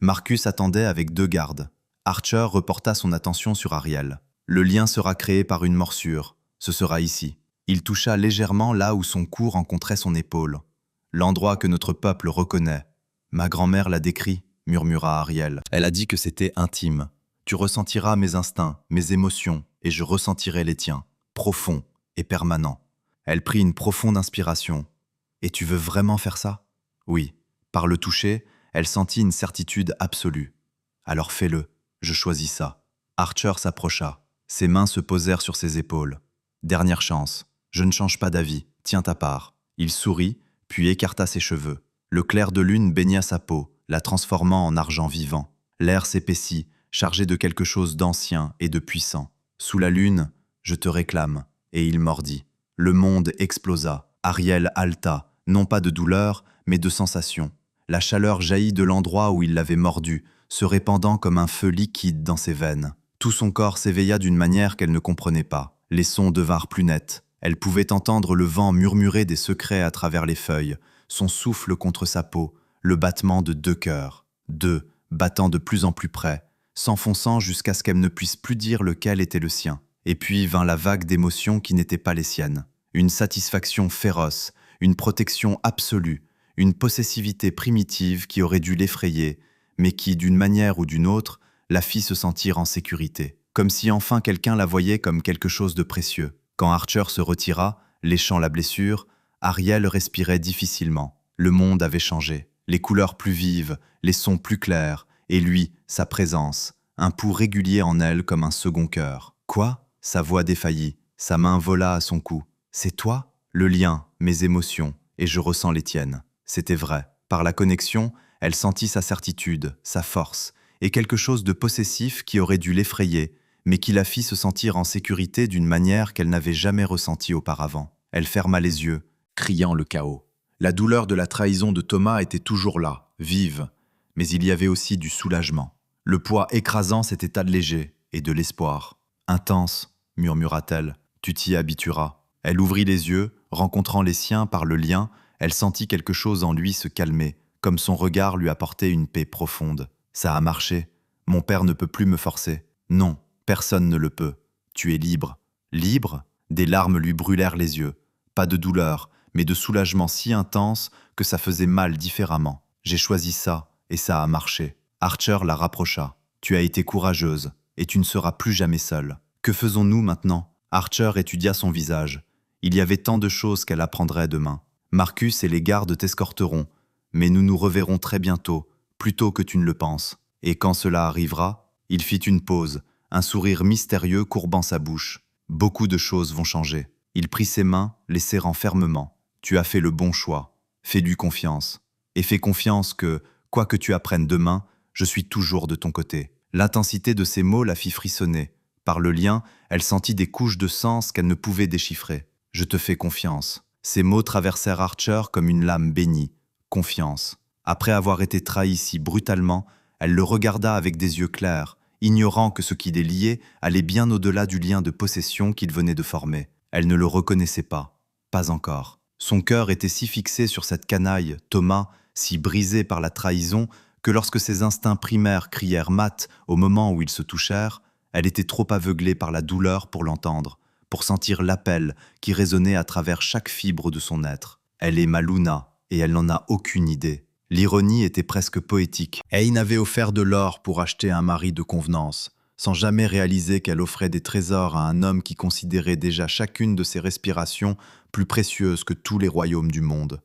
Marcus attendait avec deux gardes. Archer reporta son attention sur Ariel. « Le lien sera créé par une morsure. Ce sera ici. » Il toucha légèrement là où son cou rencontrait son épaule. « L'endroit que notre peuple reconnaît. » « Ma grand-mère l'a décrit, » murmura Ariel. « Elle a dit que c'était intime. Tu ressentiras mes instincts, mes émotions, et je ressentirai les tiens, profonds et permanents. » Elle prit une profonde inspiration. « Et tu veux vraiment faire ça ?» Oui. Par le toucher, elle sentit une certitude absolue. « Alors fais-le, je choisis ça. » Archer s'approcha. Ses mains se posèrent sur ses épaules. « Dernière chance. Je ne change pas d'avis. Tiens ta part. » Il sourit, puis écarta ses cheveux. Le clair de lune baigna sa peau, la transformant en argent vivant. L'air s'épaissit, chargé de quelque chose d'ancien et de puissant. Sous la lune, je te réclame. Et il mordit. Le monde explosa. Ariel haleta, non pas de douleur, mais de sensation. La chaleur jaillit de l'endroit où il l'avait mordu, se répandant comme un feu liquide dans ses veines. Tout son corps s'éveilla d'une manière qu'elle ne comprenait pas. Les sons devinrent plus nets. Elle pouvait entendre le vent murmurer des secrets à travers les feuilles, son souffle contre sa peau, le battement de deux cœurs. Deux, battant de plus en plus près, s'enfonçant jusqu'à ce qu'elle ne puisse plus dire lequel était le sien. Et puis vint la vague d'émotions qui n'étaient pas les siennes. une satisfaction féroce, une protection absolue, une possessivité primitive qui aurait dû l'effrayer, mais qui, d'une manière ou d'une autre, la fit se sentir en sécurité, comme si enfin quelqu'un la voyait comme quelque chose de précieux. Quand Archer se retira, léchant la blessure, Ariel respirait difficilement. Le monde avait changé. Les couleurs plus vives, les sons plus clairs, et lui, sa présence, un pouls régulier en elle comme un second cœur. Quoi? Sa voix défaillit, sa main vola à son cou. C'est toi? Le lien, mes émotions, et je ressens les tiennes. C'était vrai. Par la connexion, elle sentit sa certitude, sa force, et quelque chose de possessif qui aurait dû l'effrayer, mais qui la fit se sentir en sécurité d'une manière qu'elle n'avait jamais ressentie auparavant. Elle ferma les yeux, criant le chaos. La douleur de la trahison de Thomas était toujours là, vive, mais il y avait aussi du soulagement. Le poids écrasant s'était allégé, et de l'espoir. Intense, murmura-t-elle, tu t'y habitueras. Elle ouvrit les yeux, rencontrant les siens par le lien, elle sentit quelque chose en lui se calmer, comme son regard lui apportait une paix profonde. Ça a marché. Mon père ne peut plus me forcer. Non, personne ne le peut. Tu es libre. Libre? Des larmes lui brûlèrent les yeux. Pas de douleur, mais de soulagement si intense que ça faisait mal différemment. J'ai choisi ça, et ça a marché. Archer la rapprocha. Tu as été courageuse, et tu ne seras plus jamais seule. Que faisons-nous maintenant? Archer étudia son visage. Il y avait tant de choses qu'elle apprendrait demain. Marcus et les gardes t'escorteront, mais nous nous reverrons très bientôt, plus tôt que tu ne le penses. Et quand cela arrivera, il fit une pause, un sourire mystérieux courbant sa bouche. Beaucoup de choses vont changer. Il prit ses mains, les serrant fermement. Tu as fait le bon choix. Fais-lui confiance. Et fais confiance que, quoi que tu apprennes demain, je suis toujours de ton côté. L'intensité de ces mots la fit frissonner. Par le lien, elle sentit des couches de sens qu'elle ne pouvait déchiffrer. Je te fais confiance. Ces mots traversèrent Archer comme une lame bénie. Confiance. Après avoir été trahie si brutalement, elle le regarda avec des yeux clairs, ignorant que ce qui les liait allait bien au-delà du lien de possession qu'ils venaient de former. Elle ne le reconnaissait pas. Pas encore. Son cœur était si fixé sur cette canaille, Thomas, si brisé par la trahison, que lorsque ses instincts primaires crièrent mat au moment où ils se touchèrent, elle était trop aveuglée par la douleur pour l'entendre, pour sentir l'appel qui résonnait à travers chaque fibre de son être. Elle est Maluna, et elle n'en a aucune idée. L'ironie était presque poétique. Ayn avait offert de l'or pour acheter un mari de convenance, sans jamais réaliser qu'elle offrait des trésors à un homme qui considérait déjà chacune de ses respirations plus précieuse que tous les royaumes du monde.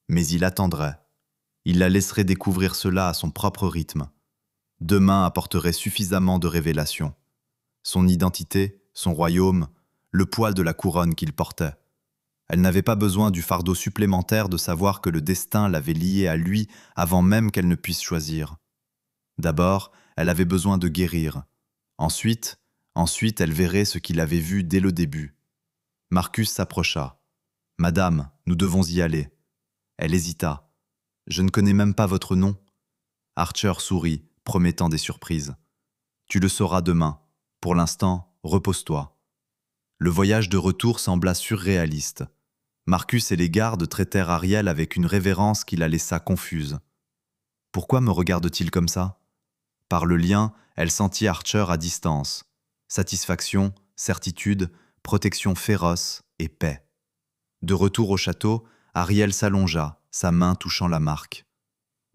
Mais il attendrait. Il la laisserait découvrir cela à son propre rythme. Demain apporterait suffisamment de révélations. Son identité, son royaume, le poids de la couronne qu'il portait. Elle n'avait pas besoin du fardeau supplémentaire de savoir que le destin l'avait liée à lui avant même qu'elle ne puisse choisir. D'abord, elle avait besoin de guérir. Ensuite, elle verrait ce qu'il avait vu dès le début. Marcus s'approcha. « Madame, nous devons y aller. » Elle hésita. « Je ne connais même pas votre nom. » Archer sourit, promettant des surprises. « Tu le sauras demain. Pour l'instant, repose-toi. » Le voyage de retour sembla surréaliste. Marcus et les gardes traitèrent Ariel avec une révérence qui la laissa confuse. Pourquoi me regarde-t-il comme ça? Par le lien, elle sentit Archer à distance. Satisfaction, certitude, protection féroce et paix. De retour au château, Ariel s'allongea, sa main touchant la marque.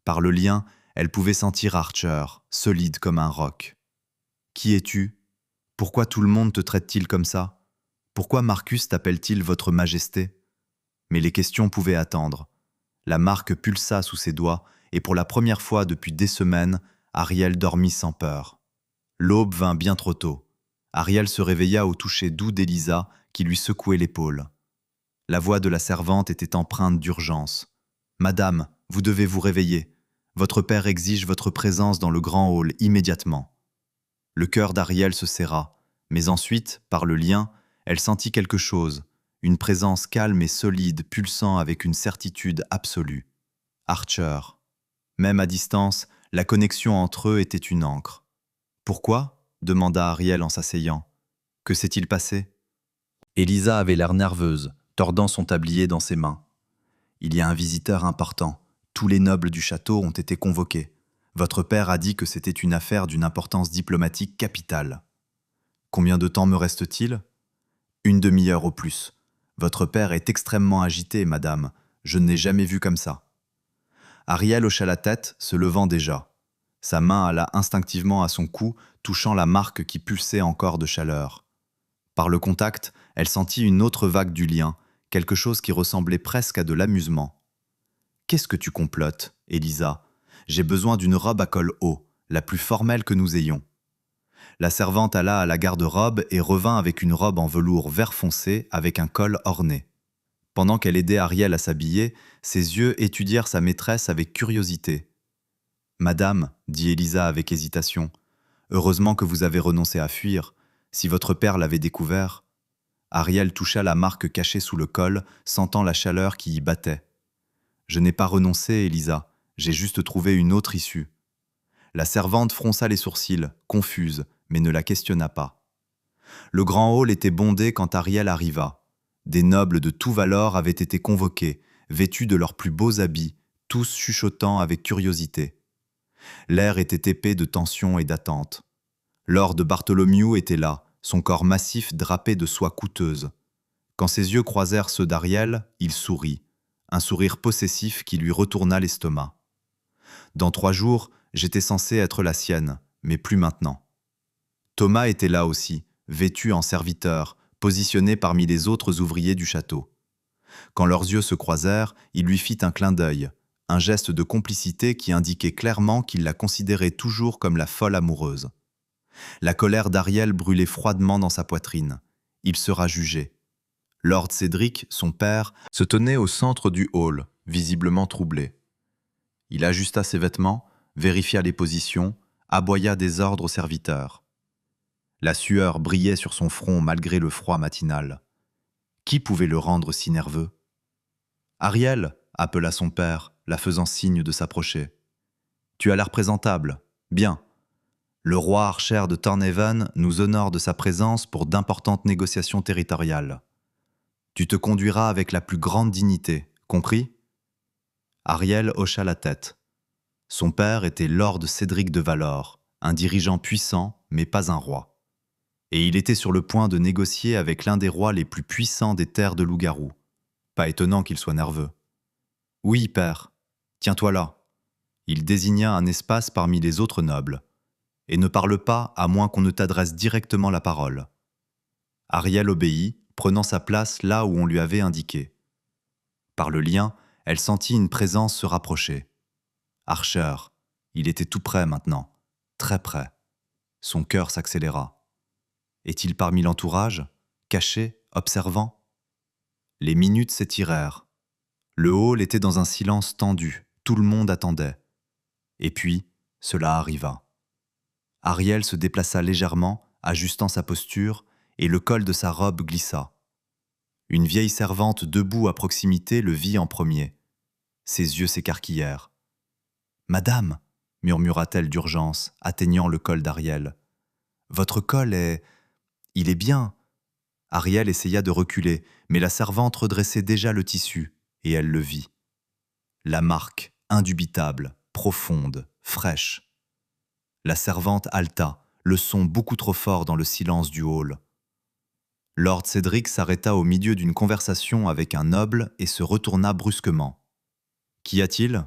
Par le lien, elle pouvait sentir Archer, solide comme un roc. « Qui es-tu? Pourquoi tout le monde te traite-t-il comme ça? Pourquoi Marcus t'appelle-t-il votre majesté ?» Mais les questions pouvaient attendre. La marque pulsa sous ses doigts, et pour la première fois depuis des semaines, Ariel dormit sans peur. L'aube vint bien trop tôt. Ariel se réveilla au toucher doux d'Elisa, qui lui secouait l'épaule. La voix de la servante était empreinte d'urgence. « Madame, vous devez vous réveiller. Votre père exige votre présence dans le grand hall immédiatement. » Le cœur d'Ariel se serra, mais ensuite, par le lien, elle sentit quelque chose, une présence calme et solide pulsant avec une certitude absolue. Archer. Même à distance, la connexion entre eux était une encre. « Pourquoi ?» demanda Ariel en s'asseyant. « Que s'est-il passé ?» Elisa avait l'air nerveuse, tordant son tablier dans ses mains. « Il y a un visiteur important. Tous les nobles du château ont été convoqués. Votre père a dit que c'était une affaire d'une importance diplomatique capitale. Combien de temps me reste-t-il ? 1 demi-heure au plus. Votre père est extrêmement agité, madame. Je ne l'ai jamais vu comme ça. Ariel hocha la tête, se levant déjà. Sa main alla instinctivement à son cou, touchant la marque qui pulsait encore de chaleur. Par le contact, elle sentit une autre vague du lien, quelque chose qui ressemblait presque à de l'amusement. « Qu'est-ce que tu complotes, Elisa ? J'ai besoin d'une robe à col haut, la plus formelle que nous ayons. » La servante alla à la garde-robe et revint avec une robe en velours vert foncé avec un col orné. Pendant qu'elle aidait Ariel à s'habiller, ses yeux étudièrent sa maîtresse avec curiosité. « Madame, dit Elisa avec hésitation, heureusement que vous avez renoncé à fuir. Si votre père l'avait découvert... » Ariel toucha la marque cachée sous le col, sentant la chaleur qui y battait. « Je n'ai pas renoncé, Elisa, j'ai juste trouvé une autre issue. » La servante fronça les sourcils, confuse, mais ne la questionna pas. Le grand hall était bondé quand Ariel arriva. Des nobles de tout valor avaient été convoqués, vêtus de leurs plus beaux habits, tous chuchotant avec curiosité. L'air était épais de tension et d'attente. Lord Bartholomew était là, son corps massif drapé de soie coûteuse. Quand ses yeux croisèrent ceux d'Ariel, il sourit, un sourire possessif qui lui retourna l'estomac. « Dans 3 jours, j'étais censé être la sienne, mais plus maintenant. » Thomas était là aussi, vêtu en serviteur, positionné parmi les autres ouvriers du château. Quand leurs yeux se croisèrent, il lui fit un clin d'œil, un geste de complicité qui indiquait clairement qu'il la considérait toujours comme la folle amoureuse. La colère d'Ariel brûlait froidement dans sa poitrine. Il sera jugé. Lord Cédric, son père, se tenait au centre du hall, visiblement troublé. Il ajusta ses vêtements, vérifia les positions, aboya des ordres aux serviteurs. La sueur brillait sur son front malgré le froid matinal. Qui pouvait le rendre si nerveux ? « Ariel !» appela son père, la faisant signe de s'approcher. « Tu as l'air présentable. Bien. Le roi Archer de Thornhaven nous honore de sa présence pour d'importantes négociations territoriales. Tu te conduiras avec la plus grande dignité, compris ?» Ariel hocha la tête. Son père était Lord Cédric de Valor, un dirigeant puissant, mais pas un roi. Et il était sur le point de négocier avec l'un des rois les plus puissants des terres de loup-garou. Pas étonnant qu'il soit nerveux. « Oui, père, tiens-toi là. » Il désigna un espace parmi les autres nobles. « Et ne parle pas à moins qu'on ne t'adresse directement la parole. » Ariel obéit, prenant sa place là où on lui avait indiqué. Par le lien, elle sentit une présence se rapprocher. Archer, il était tout près maintenant, très près. Son cœur s'accéléra. Est-il parmi l'entourage, caché, observant ? Les minutes s'étirèrent. Le hall était dans un silence tendu, tout le monde attendait. Et puis, cela arriva. Ariel se déplaça légèrement, ajustant sa posture, et le col de sa robe glissa. Une vieille servante debout à proximité le vit en premier. Ses yeux s'écarquillèrent. « Madame !» murmura-t-elle d'urgence, atteignant le col d'Ariel. « Votre col est... il est bien. » Ariel essaya de reculer, mais la servante redressait déjà le tissu, et elle le vit. La marque, indubitable, profonde, fraîche. La servante haleta, le son beaucoup trop fort dans le silence du hall. Lord Cédric s'arrêta au milieu d'une conversation avec un noble et se retourna brusquement. « Qu'y a-t-il »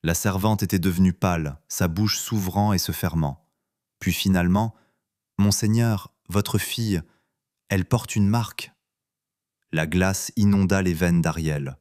La servante était devenue pâle, sa bouche s'ouvrant et se fermant. Puis finalement, « Monseigneur, votre fille, elle porte une marque. » La glace inonda les veines d'Ariel.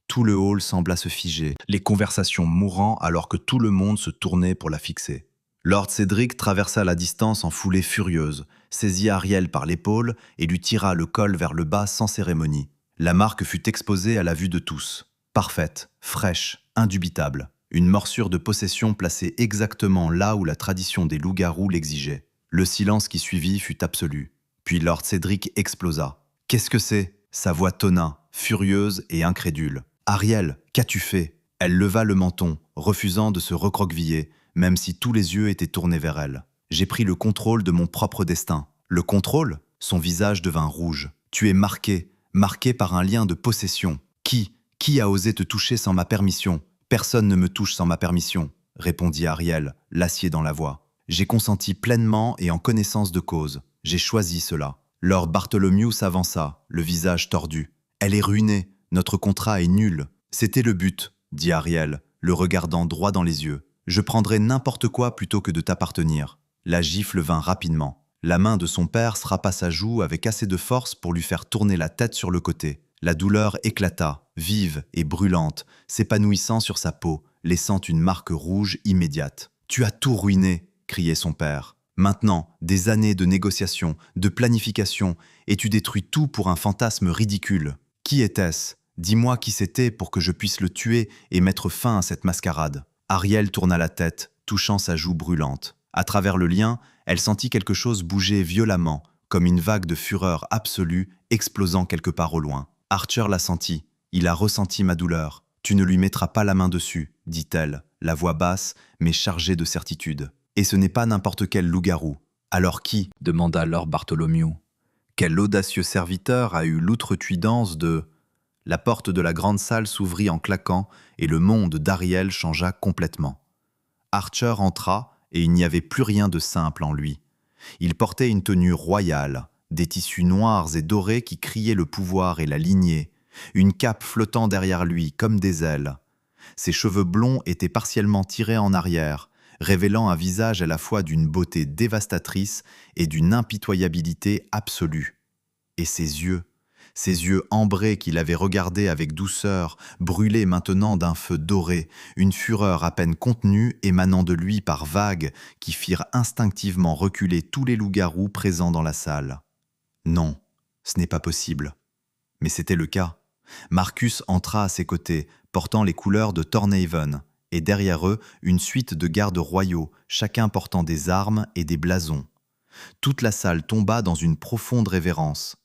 Tout le hall sembla se figer, les conversations mourant alors que tout le monde se tournait pour la fixer. Lord Cédric traversa la distance en foulée furieuse, saisit Ariel par l'épaule et lui tira le col vers le bas sans cérémonie. La marque fut exposée à la vue de tous. Parfaite, fraîche, indubitable. Une morsure de possession placée exactement là où la tradition des loups-garous l'exigeait. Le silence qui suivit fut absolu. Puis Lord Cédric explosa. « Qu'est-ce que c'est ?» Sa voix tonna, furieuse et incrédule. « Ariel, qu'as-tu fait ?» Elle leva le menton, refusant de se recroqueviller, même si tous les yeux étaient tournés vers elle. « J'ai pris le contrôle de mon propre destin. » « Le contrôle ?» Son visage devint rouge. « Tu es marqué par un lien de possession. Qui a osé te toucher sans ma permission ? Personne ne me touche sans ma permission, » répondit Ariel, l'acier dans la voix. « J'ai consenti pleinement et en connaissance de cause. J'ai choisi cela. » Lord Bartholomew s'avança, le visage tordu. « Elle est ruinée, notre contrat est nul. »« C'était le but, » dit Ariel, le regardant droit dans les yeux. « Je prendrai n'importe quoi plutôt que de t'appartenir. » La gifle vint rapidement. La main de son père frappa sa joue avec assez de force pour lui faire tourner la tête sur le côté. La douleur éclata, vive et brûlante, s'épanouissant sur sa peau, laissant une marque rouge immédiate. « Tu as tout ruiné !» criait son père. « Maintenant, des années de négociations, de planification, et tu détruis tout pour un fantasme ridicule. Qui était-ce ? Dis-moi qui c'était pour que je puisse le tuer et mettre fin à cette mascarade. » Ariel tourna la tête, touchant sa joue brûlante. À travers le lien, elle sentit quelque chose bouger violemment, comme une vague de fureur absolue explosant quelque part au loin. Archer la sentit. Il a ressenti ma douleur. « Tu ne lui mettras pas la main dessus, » dit-elle, la voix basse, mais chargée de certitude. « Et ce n'est pas n'importe quel loup-garou. »« Alors qui ?» demanda Lord Bartholomew. « Quel audacieux serviteur a eu l'outrecuidance de... » La porte de la grande salle s'ouvrit en claquant et le monde d'Ariel changea complètement. Archer entra et il n'y avait plus rien de simple en lui. Il portait une tenue royale, des tissus noirs et dorés qui criaient le pouvoir et la lignée, une cape flottant derrière lui comme des ailes. Ses cheveux blonds étaient partiellement tirés en arrière, révélant un visage à la fois d'une beauté dévastatrice et d'une impitoyabilité absolue. Et ses yeux ambrés qu'il avait regardés avec douceur, brûlés maintenant d'un feu doré, une fureur à peine contenue émanant de lui par vagues qui firent instinctivement reculer tous les loups-garous présents dans la salle. Non, ce n'est pas possible. Mais c'était le cas. Marcus entra à ses côtés, portant les couleurs de Thornhaven, et derrière eux, une suite de gardes royaux, chacun portant des armes et des blasons. Toute la salle tomba dans une profonde révérence.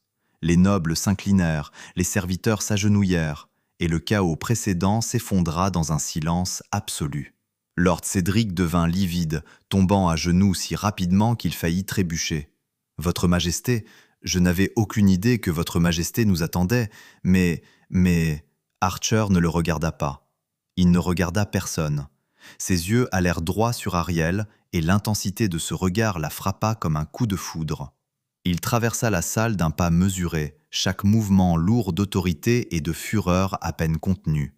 Les nobles s'inclinèrent, les serviteurs s'agenouillèrent, et le chaos précédent s'effondra dans un silence absolu. Lord Cédric devint livide, tombant à genoux si rapidement qu'il faillit trébucher. « Votre Majesté, je n'avais aucune idée que Votre Majesté nous attendait, mais... » Archer ne le regarda pas. Il ne regarda personne. Ses yeux allèrent droit sur Ariel, et l'intensité de ce regard la frappa comme un coup de foudre. Il traversa la salle d'un pas mesuré, chaque mouvement lourd d'autorité et de fureur à peine contenue.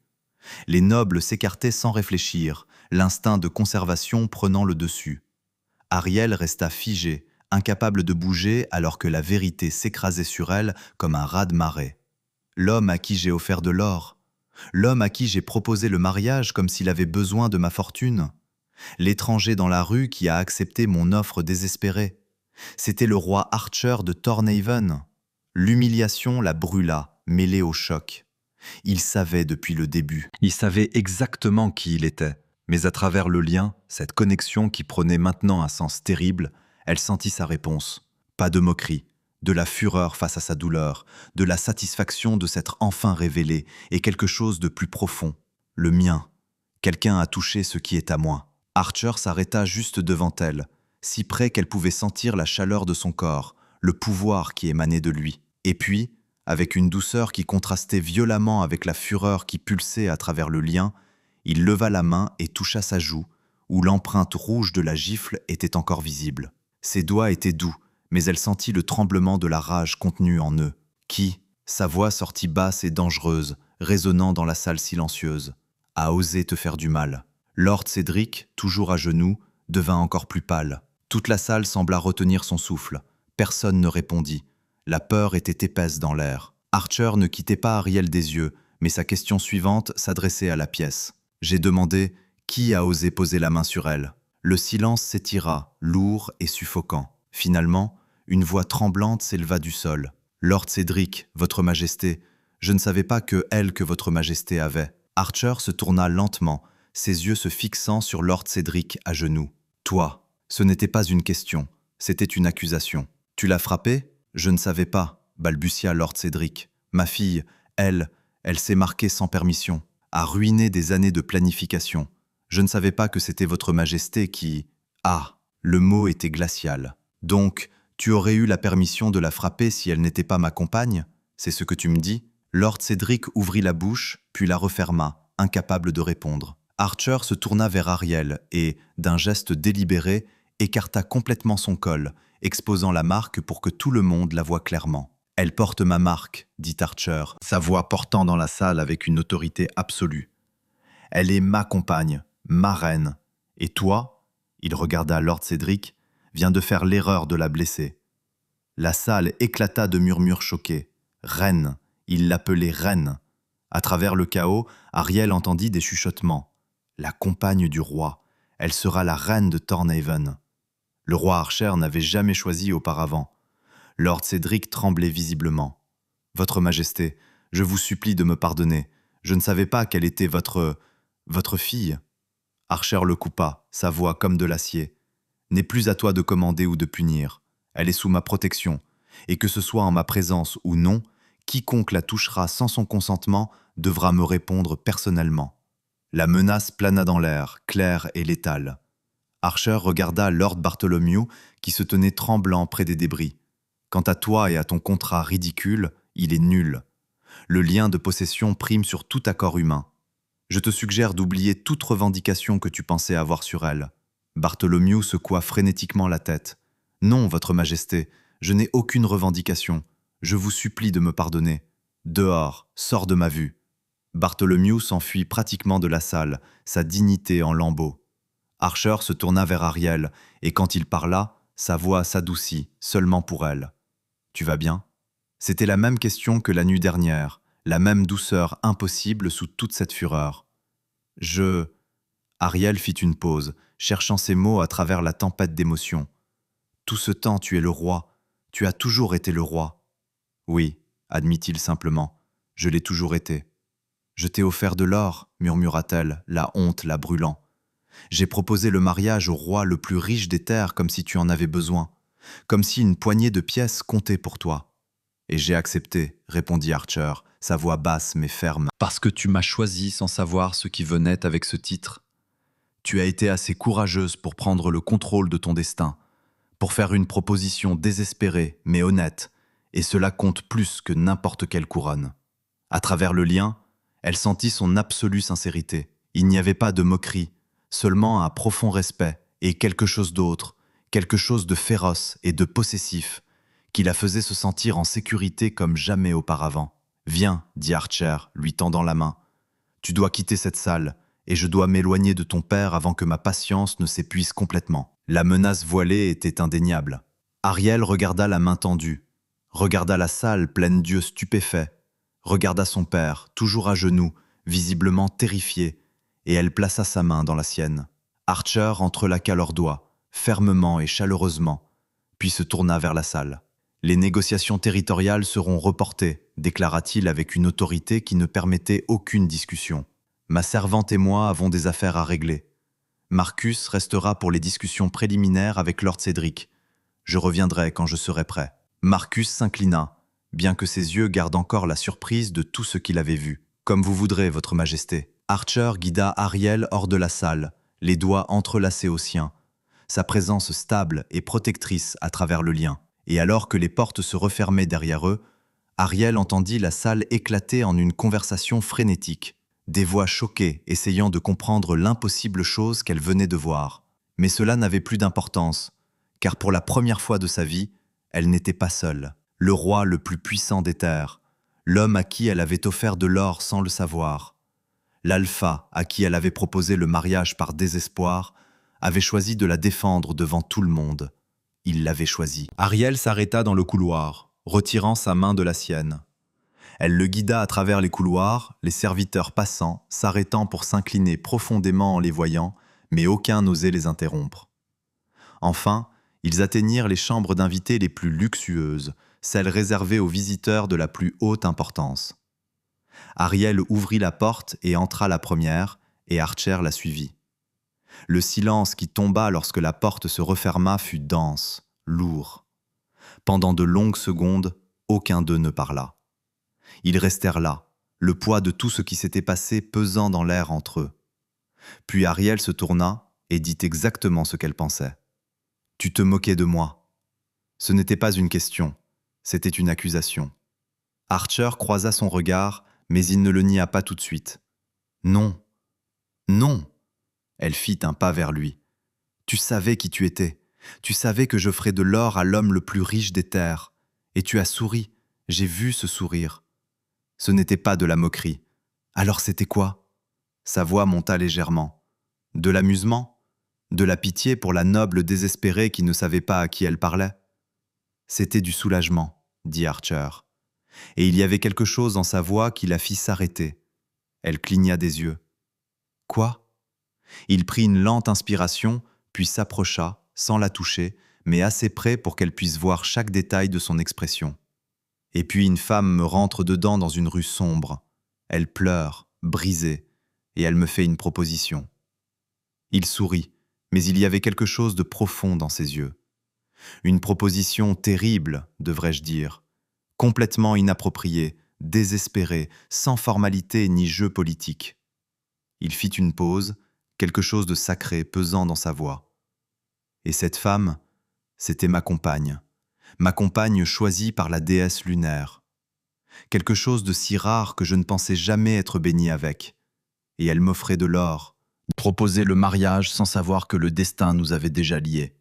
Les nobles s'écartaient sans réfléchir, l'instinct de conservation prenant le dessus. Ariel resta figée, incapable de bouger alors que la vérité s'écrasait sur elle comme un raz-de-marée. L'homme à qui j'ai offert de l'or, l'homme à qui j'ai proposé le mariage comme s'il avait besoin de ma fortune, l'étranger dans la rue qui a accepté mon offre désespérée. C'était le roi Archer de Thornhaven. L'humiliation la brûla, mêlée au choc. Il savait depuis le début. Il savait exactement qui il était. Mais à travers le lien, cette connexion qui prenait maintenant un sens terrible, elle sentit sa réponse. Pas de moquerie, de la fureur face à sa douleur, de la satisfaction de s'être enfin révélé, et quelque chose de plus profond. Le mien. Quelqu'un a touché ce qui est à moi. Archer s'arrêta juste devant elle, si près qu'elle pouvait sentir la chaleur de son corps, le pouvoir qui émanait de lui. Et puis, avec une douceur qui contrastait violemment avec la fureur qui pulsait à travers le lien, il leva la main et toucha sa joue, où l'empreinte rouge de la gifle était encore visible. Ses doigts étaient doux, mais elle sentit le tremblement de la rage contenue en eux. Qui, sa voix sortit basse et dangereuse, résonnant dans la salle silencieuse, a osé te faire du mal. Lord Cédric, toujours à genoux, devint encore plus pâle. Toute la salle sembla retenir son souffle. Personne ne répondit. La peur était épaisse dans l'air. Archer ne quittait pas Ariel des yeux, mais sa question suivante s'adressait à la pièce. J'ai demandé qui a osé poser la main sur elle. Le silence s'étira, lourd et suffocant. Finalement, une voix tremblante s'éleva du sol. Lord Cédric, Votre Majesté, je ne savais pas que elle que Votre Majesté avait. Archer se tourna lentement, ses yeux se fixant sur Lord Cédric à genoux. Toi. Ce n'était pas une question, c'était une accusation. Tu l'as frappée ? Je ne savais pas, balbutia Lord Cédric. Ma fille, elle s'est marquée sans permission, a ruiné des années de planification. Je ne savais pas que c'était Votre Majesté qui... Ah, le mot était glacial. Donc, tu aurais eu la permission de la frapper si elle n'était pas ma compagne ? C'est ce que tu me dis ? Lord Cédric ouvrit la bouche, puis la referma, incapable de répondre. Archer se tourna vers Ariel et, d'un geste délibéré, écarta complètement son col, exposant la marque pour que tout le monde la voie clairement. « Elle porte ma marque », dit Archer, sa voix portant dans la salle avec une autorité absolue. « Elle est ma compagne, ma reine. Et toi ?» il regarda Lord Cédric, « viens de faire l'erreur de la blesser. » La salle éclata de murmures choqués. « Reine !» Il l'appelait reine. À travers le chaos, Ariel entendit des chuchotements. « La compagne du roi. Elle sera la reine de Thornhaven. » Le roi Archer n'avait jamais choisi auparavant. Lord Cédric tremblait visiblement. « Votre Majesté, je vous supplie de me pardonner. Je ne savais pas qu'elle était votre fille. » Archer le coupa, sa voix comme de l'acier. « N'est plus à toi de commander ou de punir. Elle est sous ma protection. Et que ce soit en ma présence ou non, quiconque la touchera sans son consentement devra me répondre personnellement. » La menace plana dans l'air, claire et létale. Archer regarda Lord Bartholomew qui se tenait tremblant près des débris. « Quant à toi et à ton contrat ridicule, il est nul. Le lien de possession prime sur tout accord humain. Je te suggère d'oublier toute revendication que tu pensais avoir sur elle. » Bartholomew secoua frénétiquement la tête. « Non, Votre Majesté, je n'ai aucune revendication. Je vous supplie de me pardonner. Dehors, sors de ma vue. » Bartholomew s'enfuit pratiquement de la salle, sa dignité en lambeaux. Archer se tourna vers Ariel, et quand il parla, sa voix s'adoucit, seulement pour elle. « Tu vas bien ?» C'était la même question que la nuit dernière, la même douceur impossible sous toute cette fureur. « Ariel fit une pause, cherchant ses mots à travers la tempête d'émotions. « Tout ce temps, tu es le roi. Tu as toujours été le roi. »« Oui, » admit-il simplement, « je l'ai toujours été. »« Je t'ai offert de l'or, » murmura-t-elle, la honte la brûlant. « J'ai proposé le mariage au roi le plus riche des terres comme si tu en avais besoin, comme si une poignée de pièces comptait pour toi. »« Et j'ai accepté, » répondit Archer, sa voix basse mais ferme. « Parce que tu m'as choisi sans savoir ce qui venait avec ce titre. Tu as été assez courageuse pour prendre le contrôle de ton destin, pour faire une proposition désespérée mais honnête, et cela compte plus que n'importe quelle couronne. » À travers le lien, elle sentit son absolue sincérité. Il n'y avait pas de moquerie, seulement un profond respect et quelque chose d'autre, quelque chose de féroce et de possessif, qui la faisait se sentir en sécurité comme jamais auparavant. « Viens, » dit Archer, lui tendant la main. « Tu dois quitter cette salle, et je dois m'éloigner de ton père avant que ma patience ne s'épuise complètement. » La menace voilée était indéniable. Ariel regarda la main tendue, regarda la salle pleine d'yeux stupéfaits, regarda son père, toujours à genoux, visiblement terrifié, et elle plaça sa main dans la sienne. Archer entrelaqua leurs doigts, fermement et chaleureusement, puis se tourna vers la salle. « Les négociations territoriales seront reportées, » déclara-t-il avec une autorité qui ne permettait aucune discussion. « Ma servante et moi avons des affaires à régler. Marcus restera pour les discussions préliminaires avec Lord Cédric. Je reviendrai quand je serai prêt. » Marcus s'inclina, bien que ses yeux gardent encore la surprise de tout ce qu'il avait vu. « Comme vous voudrez, Votre Majesté. » Archer guida Ariel hors de la salle, les doigts entrelacés aux siens, sa présence stable et protectrice à travers le lien. Et alors que les portes se refermaient derrière eux, Ariel entendit la salle éclater en une conversation frénétique, des voix choquées essayant de comprendre l'impossible chose qu'elle venait de voir. Mais cela n'avait plus d'importance, car pour la première fois de sa vie, elle n'était pas seule. Le roi le plus puissant des terres, l'homme à qui elle avait offert de l'or sans le savoir, l'alpha à qui elle avait proposé le mariage par désespoir, avait choisi de la défendre devant tout le monde. Il l'avait choisi. Ariel s'arrêta dans le couloir, retirant sa main de la sienne. Elle le guida à travers les couloirs, les serviteurs passant, s'arrêtant pour s'incliner profondément en les voyant, mais aucun n'osait les interrompre. Enfin, ils atteignirent les chambres d'invités les plus luxueuses, celles réservées aux visiteurs de la plus haute importance. Ariel ouvrit la porte et entra la première, et Archer la suivit. Le silence qui tomba lorsque la porte se referma fut dense, lourd. Pendant de longues secondes, aucun d'eux ne parla. Ils restèrent là, le poids de tout ce qui s'était passé pesant dans l'air entre eux. Puis Ariel se tourna et dit exactement ce qu'elle pensait. « Tu te moquais de moi. » Ce n'était pas une question, c'était une accusation. Archer croisa son regard, mais il ne le nia pas tout de suite. « Non, non !» Elle fit un pas vers lui. « Tu savais qui tu étais. Tu savais que je ferais de l'or à l'homme le plus riche des terres. Et tu as souri. J'ai vu ce sourire. Ce n'était pas de la moquerie. Alors c'était quoi? Sa voix monta légèrement. De l'amusement? De la pitié pour la noble désespérée qui ne savait pas à qui elle parlait? C'était du soulagement, dit Archer. Et il y avait quelque chose dans sa voix qui la fit s'arrêter. Elle cligna des yeux. Quoi? Il prit une lente inspiration, puis s'approcha, sans la toucher, mais assez près pour qu'elle puisse voir chaque détail de son expression. Et puis une femme me rentre dedans dans une rue sombre. Elle pleure, brisée, et elle me fait une proposition. Il sourit, mais il y avait quelque chose de profond dans ses yeux. Une proposition terrible, devrais-je dire, complètement inappropriée, désespérée, sans formalité ni jeu politique. Il fit une pause, quelque chose de sacré pesant dans sa voix. Et cette femme, c'était ma compagne choisie par la déesse lunaire. Quelque chose de si rare que je ne pensais jamais être béni avec. Et elle m'offrait de l'or, proposait le mariage sans savoir que le destin nous avait déjà liés.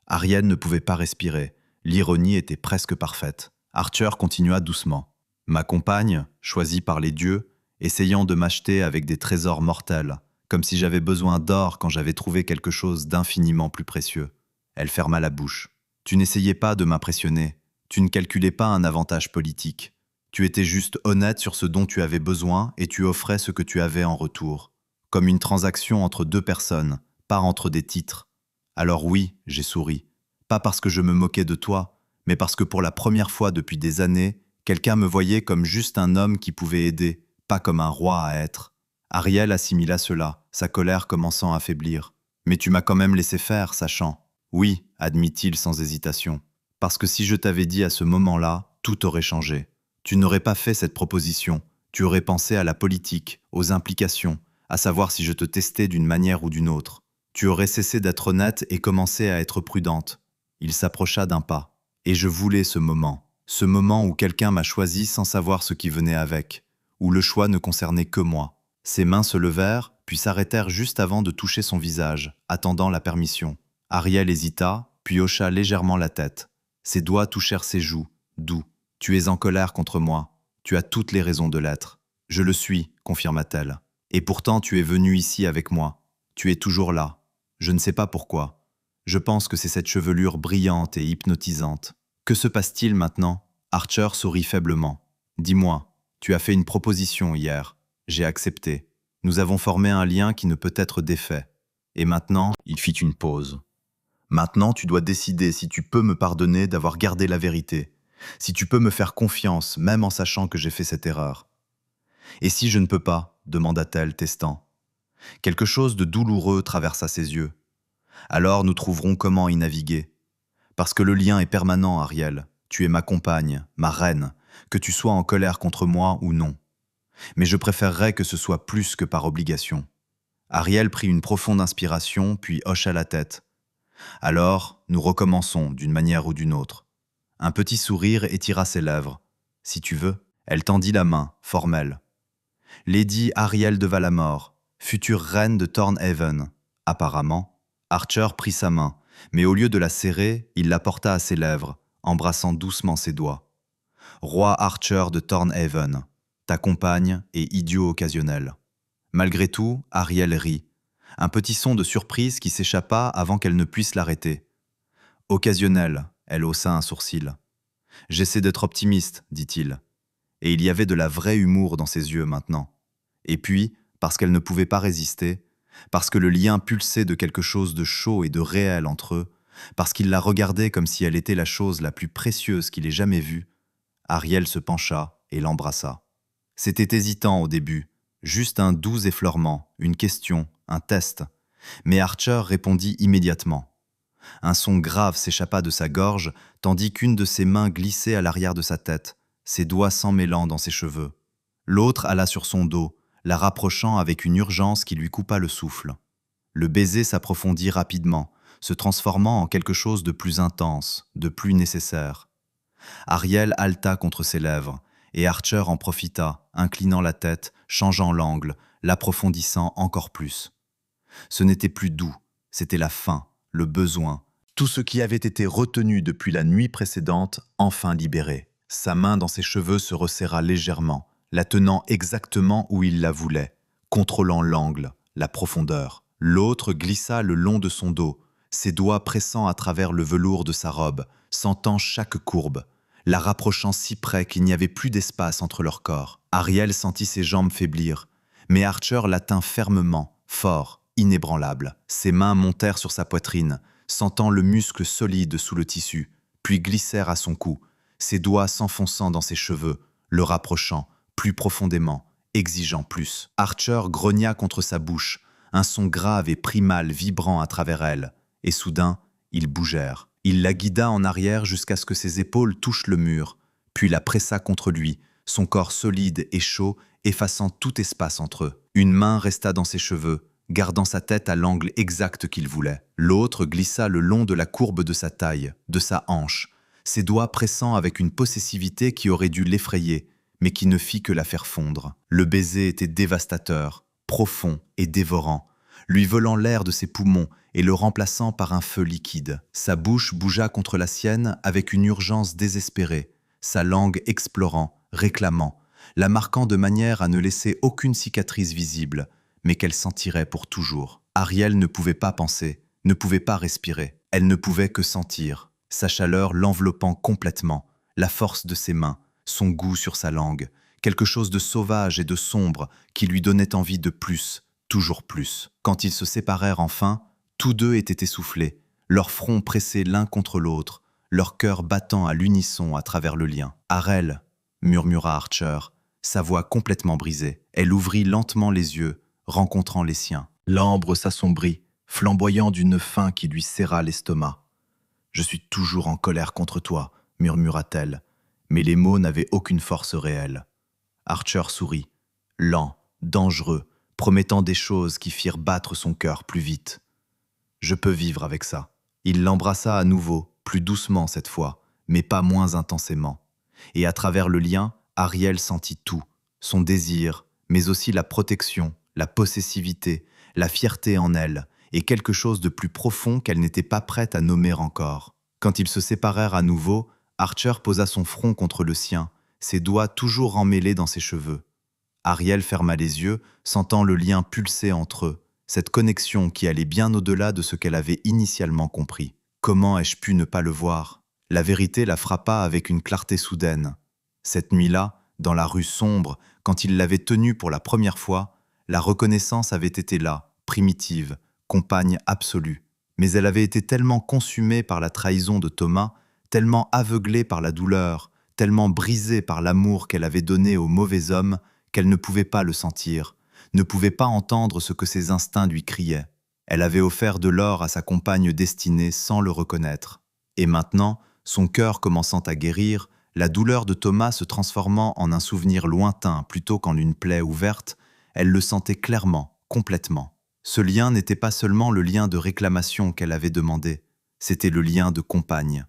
Ariel ne pouvait pas respirer, l'ironie était presque parfaite. Archer continua doucement. Ma compagne, choisie par les dieux, essayant de m'acheter avec des trésors mortels, comme si j'avais besoin d'or quand j'avais trouvé quelque chose d'infiniment plus précieux. Elle ferma la bouche. Tu n'essayais pas de m'impressionner, tu ne calculais pas un avantage politique. Tu étais juste honnête sur ce dont tu avais besoin et tu offrais ce que tu avais en retour. Comme une transaction entre deux personnes, pas entre des titres. Alors oui, j'ai souri. Pas parce que je me moquais de toi, mais parce que pour la première fois depuis des années, quelqu'un me voyait comme juste un homme qui pouvait aider, pas comme un roi à être. Ariel assimila cela, sa colère commençant à faiblir. Mais tu m'as quand même laissé faire, sachant. Oui, admit-il sans hésitation. Parce que si je t'avais dit à ce moment-là, tout aurait changé. Tu n'aurais pas fait cette proposition. Tu aurais pensé à la politique, aux implications, à savoir si je te testais d'une manière ou d'une autre. Tu aurais cessé d'être honnête et commencé à être prudente. Il s'approcha d'un pas. Et je voulais ce moment où quelqu'un m'a choisi sans savoir ce qui venait avec, où le choix ne concernait que moi. Ses mains se levèrent, puis s'arrêtèrent juste avant de toucher son visage, attendant la permission. Ariel hésita, puis hocha légèrement la tête. Ses doigts touchèrent ses joues, doux. « Tu es en colère contre moi. Tu as toutes les raisons de l'être. »« Je le suis, confirma-t-elle. Et pourtant tu es venu ici avec moi. Tu es toujours là. Je ne sais pas pourquoi. Je pense que c'est cette chevelure brillante et hypnotisante. Que se passe-t-il maintenant ?» Archer sourit faiblement. « Dis-moi, tu as fait une proposition hier. J'ai accepté. Nous avons formé un lien qui ne peut être défait. Et maintenant, il fit une pause. Maintenant, tu dois décider si tu peux me pardonner d'avoir gardé la vérité, si tu peux me faire confiance, même en sachant que j'ai fait cette erreur. Et si je ne peux pas, demanda-t-elle, testant. Quelque chose de douloureux traversa ses yeux. Alors nous trouverons comment y naviguer. Parce que le lien est permanent, Ariel. Tu es ma compagne, ma reine, que tu sois en colère contre moi ou non. Mais je préférerais que ce soit plus que par obligation. Ariel prit une profonde inspiration, puis hocha la tête. Alors, nous recommençons d'une manière ou d'une autre. Un petit sourire étira ses lèvres. Si tu veux, elle tendit la main, formelle. Lady Ariel de Valamor, future reine de Thornhaven. Apparemment, Archer prit sa main, mais au lieu de la serrer, il la porta à ses lèvres, embrassant doucement ses doigts. Roi Archer de Thornhaven, ta compagne et idiot occasionnel. Malgré tout, Ariel rit. Un petit son de surprise qui s'échappa avant qu'elle ne puisse l'arrêter. Occasionnel, elle haussa un sourcil. J'essaie d'être optimiste, dit-il. Et il y avait de la vraie humour dans ses yeux maintenant. Et puis, parce qu'elle ne pouvait pas résister, parce que le lien pulsait de quelque chose de chaud et de réel entre eux, parce qu'il la regardait comme si elle était la chose la plus précieuse qu'il ait jamais vue, Ariel se pencha et l'embrassa. C'était hésitant au début, juste un doux effleurement, une question, un test. Mais Archer répondit immédiatement. Un son grave s'échappa de sa gorge, tandis qu'une de ses mains glissait à l'arrière de sa tête, ses doigts s'emmêlant dans ses cheveux. L'autre alla sur son dos, la rapprochant avec une urgence qui lui coupa le souffle. Le baiser s'approfondit rapidement, se transformant en quelque chose de plus intense, de plus nécessaire. Ariel haleta contre ses lèvres, et Archer en profita, inclinant la tête, changeant l'angle, l'approfondissant encore plus. Ce n'était plus doux, c'était la faim, le besoin, Tout ce qui avait été retenu depuis la nuit précédente, enfin libéré. Sa main dans ses cheveux se resserra légèrement, la tenant exactement où il la voulait, contrôlant l'angle, la profondeur. L'autre glissa le long de son dos, ses doigts pressant à travers le velours de sa robe, sentant chaque courbe, la rapprochant si près qu'il n'y avait plus d'espace entre leurs corps. Ariel sentit ses jambes faiblir, mais Archer la tint fermement, fort, inébranlable. Ses mains montèrent sur sa poitrine, sentant le muscle solide sous le tissu, puis glissèrent à son cou, ses doigts s'enfonçant dans ses cheveux, le rapprochant, plus profondément, exigeant plus. Archer grogna contre sa bouche, un son grave et primal vibrant à travers elle, et soudain, ils bougèrent. Il la guida en arrière jusqu'à ce que ses épaules touchent le mur, puis la pressa contre lui, son corps solide et chaud effaçant tout espace entre eux. Une main resta dans ses cheveux, gardant sa tête à l'angle exact qu'il voulait. L'autre glissa le long de la courbe de sa taille, de sa hanche, ses doigts pressant avec une possessivité qui aurait dû l'effrayer, mais qui ne fit que la faire fondre. Le baiser était dévastateur, profond et dévorant, lui volant l'air de ses poumons et le remplaçant par un feu liquide. Sa bouche bougea contre la sienne avec une urgence désespérée, sa langue explorant, réclamant, la marquant de manière à ne laisser aucune cicatrice visible, mais qu'elle sentirait pour toujours. Ariel ne pouvait pas penser, ne pouvait pas respirer. Elle ne pouvait que sentir, sa chaleur l'enveloppant complètement, la force de ses mains, son goût sur sa langue, quelque chose de sauvage et de sombre qui lui donnait envie de plus, toujours plus. Quand ils se séparèrent enfin, tous deux étaient essoufflés, leurs fronts pressés l'un contre l'autre, leurs cœurs battant à l'unisson à travers le lien. « Arel !» murmura Archer, sa voix complètement brisée. Elle ouvrit lentement les yeux, rencontrant les siens. L'ambre s'assombrit, flamboyant d'une faim qui lui serra l'estomac. « Je suis toujours en colère contre toi, » murmura-t-elle, mais les mots n'avaient aucune force réelle. Archer sourit, lent, dangereux, promettant des choses qui firent battre son cœur plus vite. « Je peux vivre avec ça. » Il l'embrassa à nouveau, plus doucement cette fois, mais pas moins intensément. Et à travers le lien, Ariel sentit tout, son désir, mais aussi la protection, la possessivité, la fierté en elle, et quelque chose de plus profond qu'elle n'était pas prête à nommer encore. Quand ils se séparèrent à nouveau, Archer posa son front contre le sien, ses doigts toujours emmêlés dans ses cheveux. Ariel ferma les yeux, sentant le lien pulser entre eux, cette connexion qui allait bien au-delà de ce qu'elle avait initialement compris. Comment ai-je pu ne pas le voir ? La vérité la frappa avec une clarté soudaine. Cette nuit-là, dans la rue sombre, quand il l'avait tenue pour la première fois, la reconnaissance avait été là, primitive, compagne absolue. Mais elle avait été tellement consumée par la trahison de Thomas, tellement aveuglée par la douleur, tellement brisée par l'amour qu'elle avait donné au mauvais homme, qu'elle ne pouvait pas le sentir, ne pouvait pas entendre ce que ses instincts lui criaient. Elle avait offert de l'or à sa compagne destinée sans le reconnaître. Et maintenant, son cœur commençant à guérir, la douleur de Thomas se transformant en un souvenir lointain plutôt qu'en une plaie ouverte, elle le sentait clairement, complètement. Ce lien n'était pas seulement le lien de réclamation qu'elle avait demandé, c'était le lien de compagne.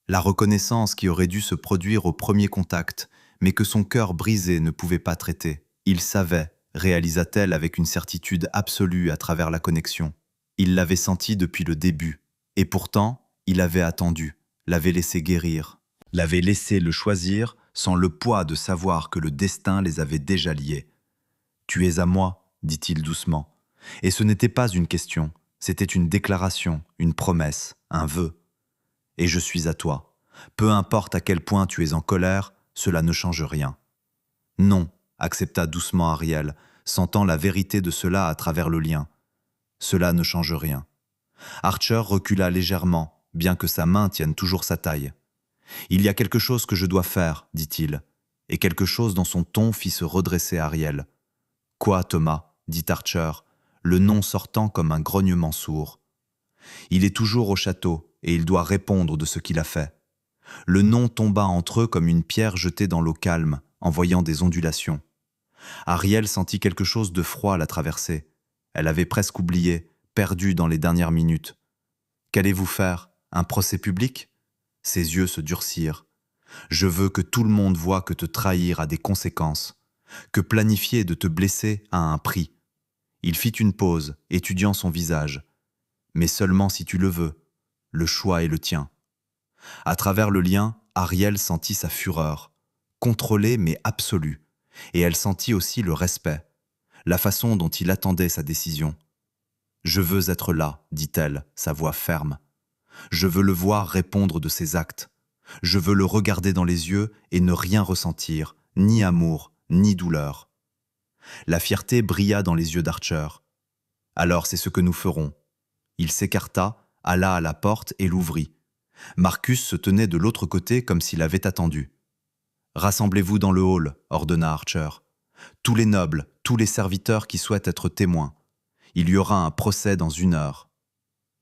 La reconnaissance qui aurait dû se produire au premier contact, mais que son cœur brisé ne pouvait pas traiter. Il savait, réalisa-t-elle avec une certitude absolue à travers la connexion. Il l'avait senti depuis le début, et pourtant, il avait attendu, l'avait laissé guérir, l'avait laissé le choisir sans le poids de savoir que le destin les avait déjà liés. « Tu es à moi », dit-il doucement. Et ce n'était pas une question, c'était une déclaration, une promesse, un vœu. « Et je suis à toi. Peu importe à quel point tu es en colère, cela ne change rien. »« Non », accepta doucement Ariel, sentant la vérité de cela à travers le lien. « Cela ne change rien. » Archer recula légèrement, bien que sa main tienne toujours sa taille. « Il y a quelque chose que je dois faire, dit-il, et quelque chose dans son ton fit se redresser Ariel. « Quoi, Thomas ?» dit Archer, le nom sortant comme un grognement sourd. « Il est toujours au château, et il doit répondre de ce qu'il a fait. » Le nom tomba entre eux comme une pierre jetée dans l'eau calme, envoyant des ondulations. Ariel sentit quelque chose de froid la traverser. Elle avait presque oublié, perdue dans les dernières minutes. « Qu'allez-vous faire ? Un procès public ?» Ses yeux se durcirent. « Je veux que tout le monde voie que te trahir a des conséquences, que planifier de te blesser a un prix. » Il fit une pause, étudiant son visage. « Mais seulement si tu le veux. le choix est le tien. À travers le lien, Ariel sentit sa fureur, contrôlée mais absolue, et elle sentit aussi le respect, la façon dont il attendait sa décision. « Je veux être là, dit-elle, sa voix ferme. Je veux le voir répondre de ses actes. Je veux le regarder dans les yeux et ne rien ressentir, ni amour, ni douleur. » La fierté brilla dans les yeux d'Archer. « Alors c'est ce que nous ferons. » Il s'écarta, alla à la porte et l'ouvrit. Marcus se tenait de l'autre côté comme s'il avait attendu. « Rassemblez-vous dans le hall, » ordonna Archer. « Tous les nobles, tous les serviteurs qui souhaitent être témoins. Il y aura un procès dans 1 heure.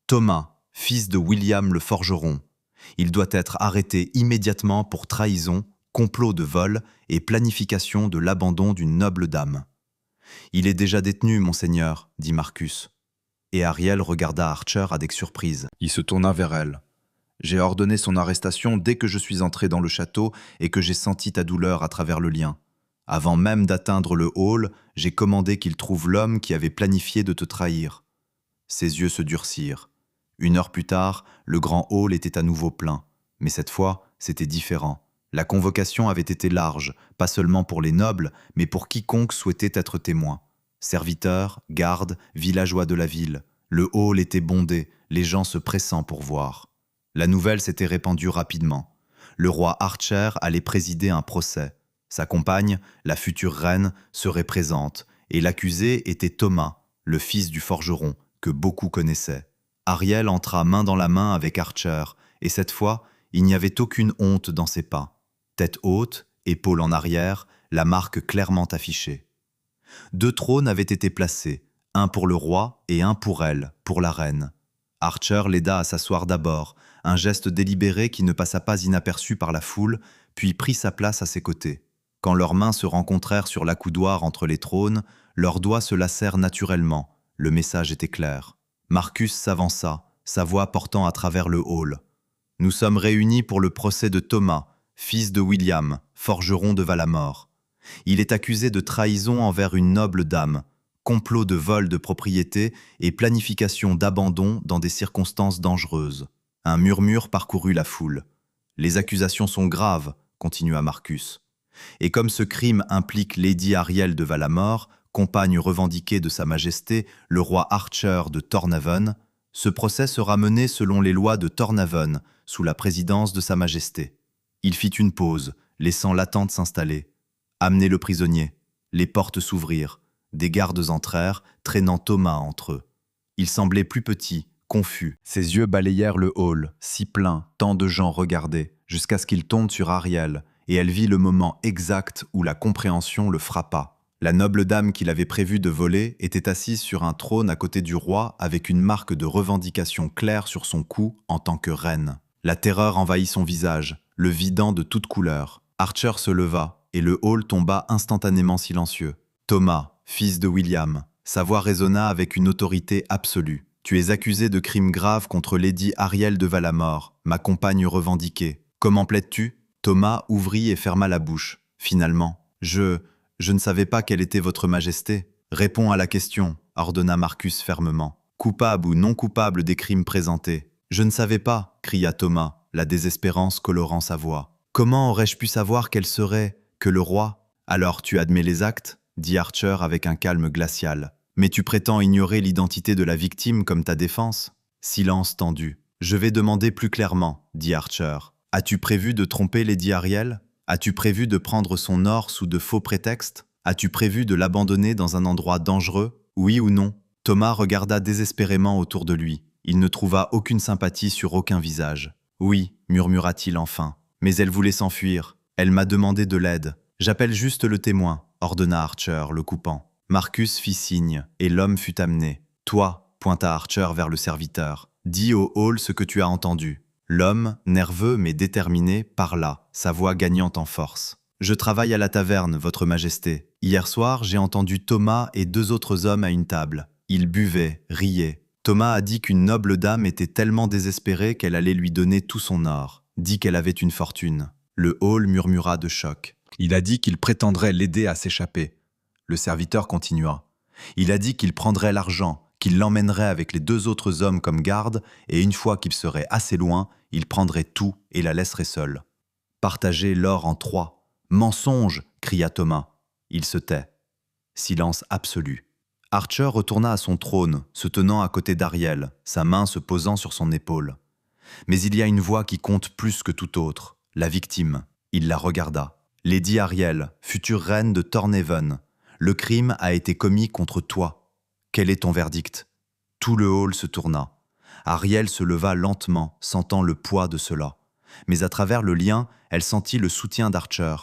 Thomas, fils de William le forgeron. Il doit être arrêté immédiatement pour trahison, complot de vol et planification de l'abandon d'une noble dame. »« Il est déjà détenu, monseigneur, » dit Marcus. Et Ariel regarda Archer avec surprise. Il se tourna vers elle. « J'ai ordonné son arrestation dès que je suis entré dans le château et que j'ai senti ta douleur à travers le lien. Avant même d'atteindre le hall, j'ai commandé qu'il trouve l'homme qui avait planifié de te trahir. » Ses yeux se durcirent. 1 heure plus tard, le grand hall était à nouveau plein. Mais cette fois, c'était différent. La convocation avait été large, pas seulement pour les nobles, mais pour quiconque souhaitait être témoin. Serviteurs, gardes, villageois de la ville. Le hall était bondé, les gens se pressant pour voir. La nouvelle s'était répandue rapidement. Le roi Archer allait présider un procès. Sa compagne, la future reine, serait présente, et l'accusé était Thomas, le fils du forgeron, que beaucoup connaissaient. Ariel entra main dans la main avec Archer, et cette fois, il n'y avait aucune honte dans ses pas. Tête haute, épaules en arrière, la marque clairement affichée. 2 trônes avaient été placés, un pour le roi et un pour elle, pour la reine. Archer l'aida à s'asseoir d'abord, un geste délibéré qui ne passa pas inaperçu par la foule, puis prit sa place à ses côtés. Quand leurs mains se rencontrèrent sur l'accoudoir entre les trônes, leurs doigts se lacèrent naturellement. Le message était clair. Marcus s'avança, sa voix portant à travers le hall. « Nous sommes réunis pour le procès de Thomas, fils de William, forgeron de Valamor. Il est accusé de trahison envers une noble dame, complot de vol de propriété et planification d'abandon dans des circonstances dangereuses. » Un murmure parcourut la foule. « Les accusations sont graves, » continua Marcus. « Et comme ce crime implique Lady Ariel de Valamor, compagne revendiquée de Sa Majesté, le roi Archer de Tornaven, ce procès sera mené selon les lois de Tornaven, sous la présidence de Sa Majesté. » Il fit une pause, laissant l'attente s'installer. « Amenez le prisonnier. » Les portes s'ouvrirent. Des gardes entrèrent, traînant Thomas entre eux. Il semblait plus petit, confus. Ses yeux balayèrent le hall, si plein, tant de gens regardaient, jusqu'à ce qu'il tombe sur Ariel, et elle vit le moment exact où la compréhension le frappa. La noble dame qu'il avait prévu de voler était assise sur un trône à côté du roi avec une marque de revendication claire sur son cou en tant que reine. La terreur envahit son visage, le vidant de toute couleur. Archer se leva, et le hall tomba instantanément silencieux. « Thomas, fils de William », sa voix résonna avec une autorité absolue. « Tu es accusé de crimes graves contre Lady Ariel de Valamor, ma compagne revendiquée. Comment plaides-tu » Thomas ouvrit et ferma la bouche. Finalement, « Je ne savais pas quelle était votre majesté. » « Réponds à la question, » ordonna Marcus fermement. « Coupable ou non coupable des crimes présentés ?»« Je ne savais pas, » cria Thomas, la désespérance colorant sa voix. « Comment aurais-je pu savoir qu'elle serait que le roi ?»« Alors tu admets les actes ?» dit Archer avec un calme glacial. « Mais tu prétends ignorer l'identité de la victime comme ta défense ?» Silence tendu. « Je vais demander plus clairement, » dit Archer. « As-tu prévu de tromper Lady Ariel ? As-tu prévu de prendre son or sous de faux prétextes ? As-tu prévu de l'abandonner dans un endroit dangereux ? Oui ou non ?» Thomas regarda désespérément autour de lui. Il ne trouva aucune sympathie sur aucun visage. « Oui, » murmura-t-il enfin. « Mais elle voulait s'enfuir. Elle m'a demandé de l'aide. J'appelle juste le témoin, » ordonna Archer, le coupant. Marcus fit signe, et l'homme fut amené. « Toi, » pointa Archer vers le serviteur, « dis au hall ce que tu as entendu. » L'homme, nerveux mais déterminé, parla, sa voix gagnant en force. « Je travaille à la taverne, votre majesté. Hier soir, j'ai entendu Thomas et 2 autres hommes à une table. Ils buvaient, riaient. Thomas a dit qu'une noble dame était tellement désespérée qu'elle allait lui donner tout son or. Dit qu'elle avait une fortune. » Le hall murmura de choc. « Il a dit qu'il prétendrait l'aider à s'échapper. » Le serviteur continua. « Il a dit qu'il prendrait l'argent, qu'il l'emmènerait avec les 2 autres hommes comme garde, et une fois qu'il serait assez loin, il prendrait tout et la laisserait seule. Partager l'or en 3. Mensonge, cria Thomas. Il se tait. Silence absolu. Archer retourna à son trône, se tenant à côté d'Ariel, sa main se posant sur son épaule. Mais il y a une voix qui compte plus que toute autre, la victime. Il la regarda. Lady Ariel, future reine de Thornhaven, le crime a été commis contre toi. Quel est ton verdict ? Tout le hall se tourna. Ariel se leva lentement, sentant le poids de cela. Mais à travers le lien, elle sentit le soutien d'Archer.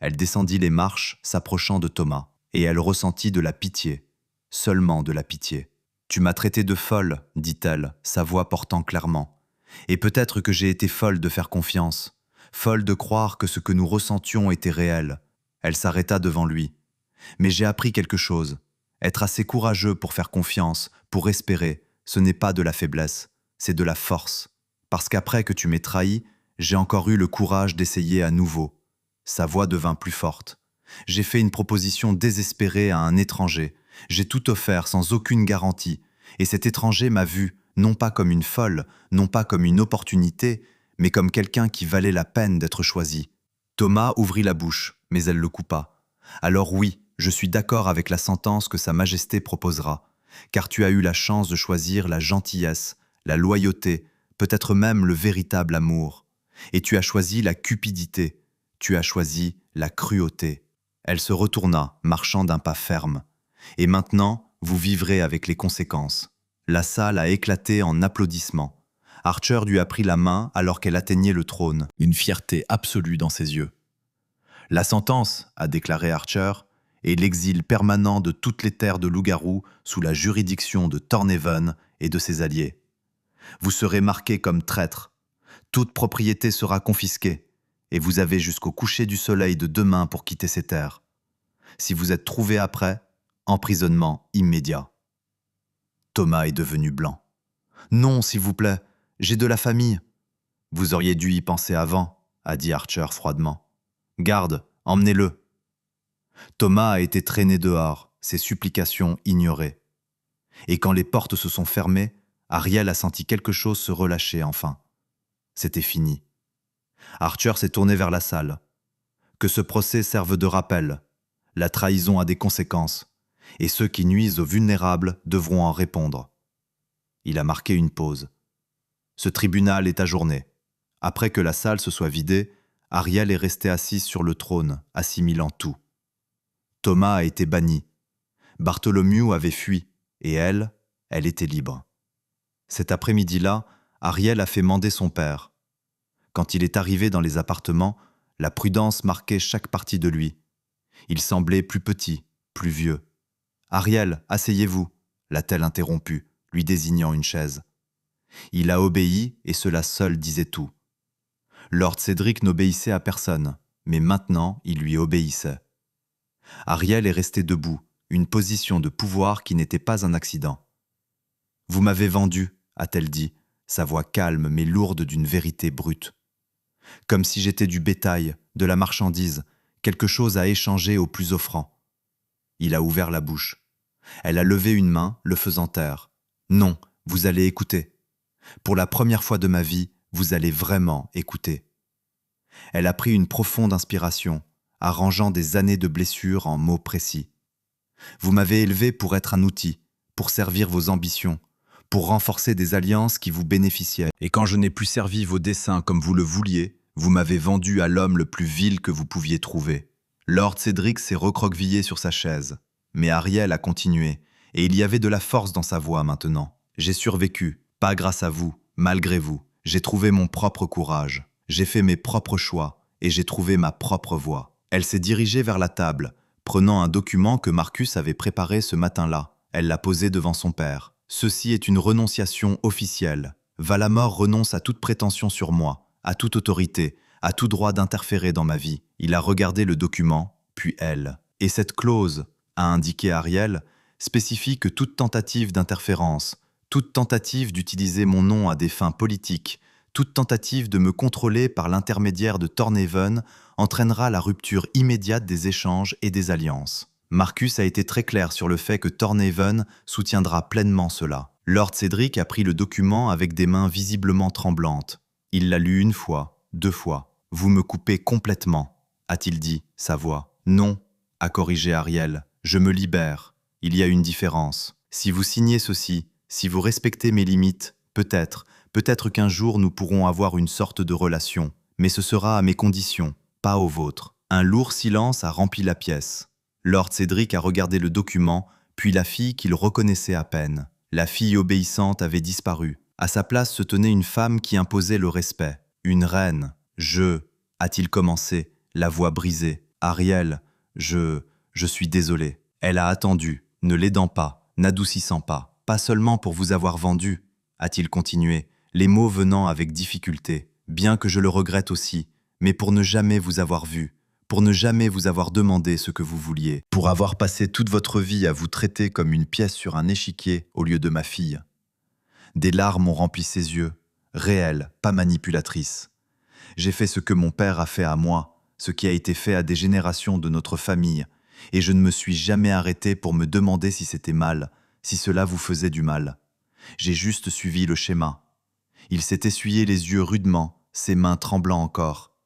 Elle descendit les marches, s'approchant de Thomas, et elle ressentit de la pitié. Seulement de la pitié. « Tu m'as traité de folle, dit-elle, sa voix portant clairement. Et peut-être que j'ai été folle de faire confiance, folle de croire que ce que nous ressentions était réel. » Elle s'arrêta devant lui. « Mais j'ai appris quelque chose. Être assez courageux pour faire confiance, pour espérer, ce n'est pas de la faiblesse, c'est de la force. Parce qu'après que tu m'aies trahi, j'ai encore eu le courage d'essayer à nouveau. » Sa voix devint plus forte. « J'ai fait une proposition désespérée à un étranger. J'ai tout offert sans aucune garantie. Et cet étranger m'a vu, non pas comme une folle, non pas comme une opportunité, mais comme quelqu'un qui valait la peine d'être choisi. » Thomas ouvrit la bouche, mais elle le coupa. « Alors oui, je suis d'accord avec la sentence que Sa Majesté proposera, car tu as eu la chance de choisir la gentillesse, la loyauté, peut-être même le véritable amour. Et tu as choisi la cupidité, tu as choisi la cruauté. » Elle se retourna, marchant d'un pas ferme. « Et maintenant, vous vivrez avec les conséquences. » La salle a éclaté en applaudissements. Archer lui a pris la main alors qu'elle atteignait le trône, une fierté absolue dans ses yeux. « La sentence, a déclaré Archer, est l'exil permanent de toutes les terres de loup-garou sous la juridiction de Thornhaven et de ses alliés. Vous serez marqué comme traître. Toute propriété sera confisquée, et vous avez jusqu'au coucher du soleil de demain pour quitter ces terres. Si vous êtes trouvé après, emprisonnement immédiat. » Thomas est devenu blanc. « Non, s'il vous plaît, j'ai de la famille. »« Vous auriez dû y penser avant, » a dit Archer froidement. « Garde, emmenez-le. » Thomas a été traîné dehors, ses supplications ignorées. Et quand les portes se sont fermées, Ariel a senti quelque chose se relâcher enfin. C'était fini. Archer s'est tourné vers la salle. « Que ce procès serve de rappel. La trahison a des conséquences. Et ceux qui nuisent aux vulnérables devront en répondre. » Il a marqué une pause. « Ce tribunal est ajourné. » Après que la salle se soit vidée, Ariel est restée assise sur le trône, assimilant tout. Thomas a été banni. Bartholomew avait fui, et elle était libre. Cet après-midi-là, Ariel a fait mander son père. Quand il est arrivé dans les appartements, la prudence marquait chaque partie de lui. Il semblait plus petit, plus vieux. « Ariel, asseyez-vous » l'a-t-elle interrompu, lui désignant une chaise. Il a obéi et cela seul disait tout. Lord Cédric n'obéissait à personne, mais maintenant il lui obéissait. Ariel est restée debout, une position de pouvoir qui n'était pas un accident. « Vous m'avez vendu » a-t-elle dit, sa voix calme mais lourde d'une vérité brute. « Comme si j'étais du bétail, de la marchandise, quelque chose à échanger au plus offrant. » Il a ouvert la bouche. Elle a levé une main, le faisant taire. « Non, vous allez écouter. Pour la première fois de ma vie, vous allez vraiment écouter. » Elle a pris une profonde inspiration, arrangeant des années de blessures en mots précis. « Vous m'avez élevé pour être un outil, pour servir vos ambitions, pour renforcer des alliances qui vous bénéficiaient. Et quand je n'ai plus servi vos desseins comme vous le vouliez, vous m'avez vendu à l'homme le plus vil que vous pouviez trouver. » Lord Cédric s'est recroquevillé sur sa chaise. Mais Ariel a continué, et il y avait de la force dans sa voix maintenant. « J'ai survécu, pas grâce à vous, malgré vous. J'ai trouvé mon propre courage. J'ai fait mes propres choix, et j'ai trouvé ma propre voie. » Elle s'est dirigée vers la table, prenant un document que Marcus avait préparé ce matin-là. Elle l'a posé devant son père. « Ceci est une renonciation officielle. Valamor renonce à toute prétention sur moi, à toute autorité, à tout droit d'interférer dans ma vie. » Il a regardé le document, puis elle. « Et cette clause, a indiqué Ariel, spécifie que toute tentative d'interférence, toute tentative d'utiliser mon nom à des fins politiques, toute tentative de me contrôler par l'intermédiaire de Thornhaven entraînera la rupture immédiate des échanges et des alliances. » Marcus a été très clair sur le fait que Thornhaven soutiendra pleinement cela. Lord Cédric a pris le document avec des mains visiblement tremblantes. Il l'a lu 1 fois, 2 fois. « Vous me coupez complètement », a-t-il dit, sa voix. « Non », a corrigé Ariel. « Je me libère. Il y a une différence. Si vous signez ceci, si vous respectez mes limites, peut-être qu'un jour nous pourrons avoir une sorte de relation. Mais ce sera à mes conditions, pas aux vôtres. » Un lourd silence a rempli la pièce. Lord Cédric a regardé le document, puis la fille qu'il reconnaissait à peine. La fille obéissante avait disparu. À sa place se tenait une femme qui imposait le respect. Une reine. « a-t-il commencé, la voix brisée. « Ariel, je suis désolé. » Elle a attendu, ne l'aidant pas, n'adoucissant pas. « Pas seulement pour vous avoir vendu, » a-t-il continué, les mots venant avec difficulté. « Bien que je le regrette aussi, mais pour ne jamais vous avoir vu, pour ne jamais vous avoir demandé ce que vous vouliez, pour avoir passé toute votre vie à vous traiter comme une pièce sur un échiquier au lieu de ma fille. » Des larmes ont rempli ses yeux, réelles, pas manipulatrices. J'ai fait ce que mon père a fait à moi, ce qui a été fait à des générations de notre famille, et je ne me suis jamais arrêté pour me demander si c'était mal, si cela vous faisait du mal. J'ai juste suivi le schéma. Il s'est essuyé les yeux rudement, ses mains tremblant encore.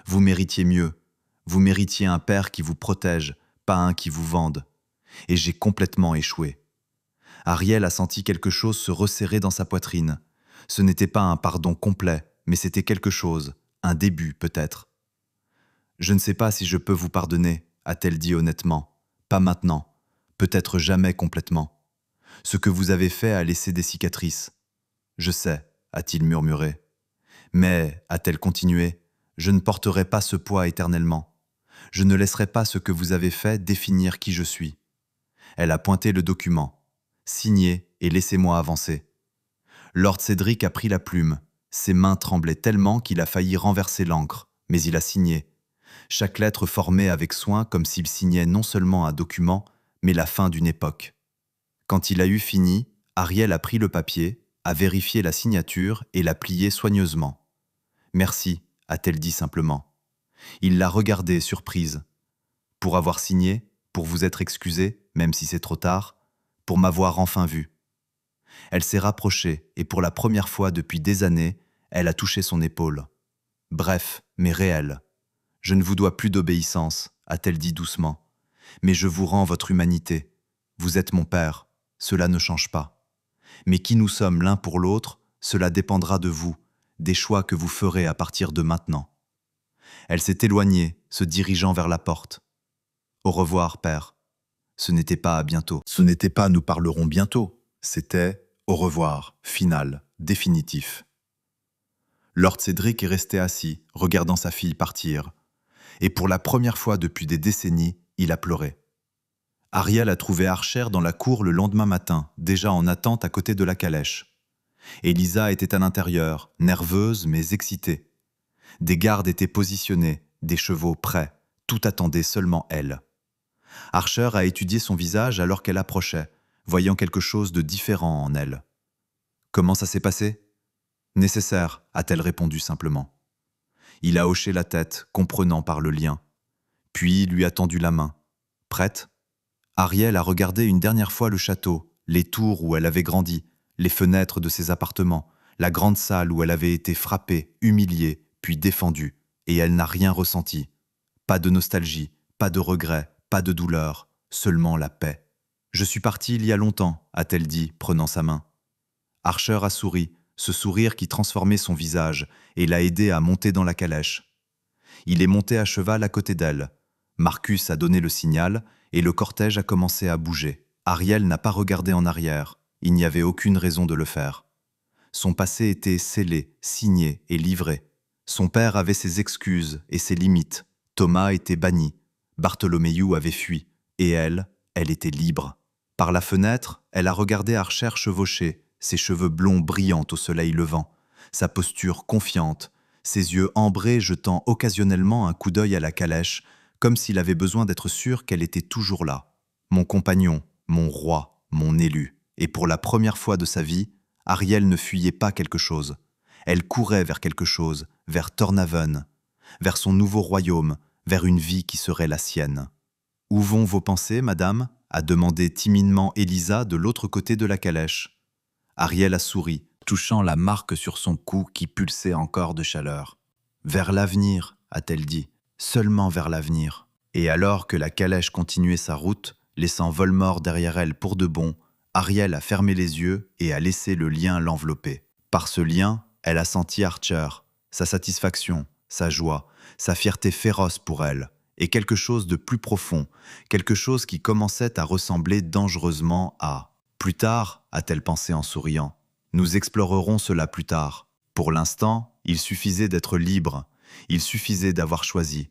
Vous méritiez mieux. Vous méritiez un père qui vous protège, pas un qui vous vende. Et j'ai complètement échoué. Ariel a senti quelque chose se resserrer dans sa poitrine. Ce n'était pas un pardon complet, mais c'était quelque chose, un début peut-être. « Je ne sais pas si je peux vous pardonner », a-t-elle dit honnêtement. « Pas maintenant, peut-être jamais complètement. Ce que vous avez fait a laissé des cicatrices. »« Je sais », a-t-il murmuré. « Mais, a-t-elle continué, je ne porterai pas ce poids éternellement. Je ne laisserai pas ce que vous avez fait définir qui je suis. » Elle a pointé le document. « Signez et laissez-moi avancer. » Lord Cédric a pris la plume. Ses mains tremblaient tellement qu'il a failli renverser l'encre, mais il a signé. Chaque lettre formée avec soin comme s'il signait non seulement un document, mais la fin d'une époque. Quand il a eu fini, Ariel a pris le papier, a vérifié la signature et l'a plié soigneusement. « Merci », a-t-elle dit simplement. Il l'a regardée, surprise. « Pour avoir signé, pour vous être excusé, même si c'est trop tard, pour m'avoir enfin vu. » Elle s'est rapprochée et pour la première fois depuis des années, elle a touché son épaule. « Bref, mais réel. Je ne vous dois plus d'obéissance, a-t-elle dit doucement. Mais je vous rends votre humanité. Vous êtes mon père, cela ne change pas. Mais qui nous sommes l'un pour l'autre, cela dépendra de vous, des choix que vous ferez à partir de maintenant. » Elle s'est éloignée, se dirigeant vers la porte. « Au revoir, père. » Ce n'était pas à bientôt. Ce n'était pas nous parlerons bientôt. C'était au revoir, final, définitif. Lord Cédric est resté assis, regardant sa fille partir. Et pour la première fois depuis des décennies, il a pleuré. Ariel a trouvé Archer dans la cour le lendemain matin, déjà en attente à côté de la calèche. Elisa était à l'intérieur, nerveuse mais excitée. Des gardes étaient positionnés, des chevaux prêts, tout attendait seulement elle. Archer a étudié son visage alors qu'elle approchait, voyant quelque chose de différent en elle. « Comment ça s'est passé ?»« Nécessaire », a-t-elle répondu simplement. Il a hoché la tête, comprenant par le lien. Puis lui a tendu la main. « Prête ?» Ariel a regardé une dernière fois le château, les tours où elle avait grandi, les fenêtres de ses appartements, la grande salle où elle avait été frappée, humiliée, puis défendue, et elle n'a rien ressenti. Pas de nostalgie, pas de regret, pas de douleur, seulement la paix. « Je suis partie il y a longtemps », a-t-elle dit, prenant sa main. Archer a souri, ce sourire qui transformait son visage, et l'a aidé à monter dans la calèche. Il est monté à cheval à côté d'elle. Marcus a donné le signal, et le cortège a commencé à bouger. Ariel n'a pas regardé en arrière, il n'y avait aucune raison de le faire. Son passé était scellé, signé et livré. Son père avait ses excuses et ses limites. Thomas était banni. Bartholoméu avait fui. Et elle était libre. Par la fenêtre, elle a regardé Archer chevaucher, ses cheveux blonds brillants au soleil levant, sa posture confiante, ses yeux ambrés jetant occasionnellement un coup d'œil à la calèche, comme s'il avait besoin d'être sûr qu'elle était toujours là. Mon compagnon, mon roi, mon élu. Et pour la première fois de sa vie, Ariel ne fuyait pas quelque chose. Elle courait vers quelque chose, vers Thornhaven, vers son nouveau royaume, vers une vie qui serait la sienne. Où vont vos pensées, madame » a demandé timidement Elisa de l'autre côté de la calèche. Ariel a souri, touchant la marque sur son cou qui pulsait encore de chaleur. « Vers l'avenir » a-t-elle dit, « seulement vers l'avenir. » Et alors que la calèche continuait sa route, laissant Voldemort derrière elle pour de bon, Ariel a fermé les yeux et a laissé le lien l'envelopper. Par ce lien, elle a senti Archer, sa satisfaction, sa joie, sa fierté féroce pour elle, et quelque chose de plus profond, quelque chose qui commençait à ressembler dangereusement à... Plus tard, a-t-elle pensé en souriant, nous explorerons cela plus tard. Pour l'instant, il suffisait d'être libre, il suffisait d'avoir choisi.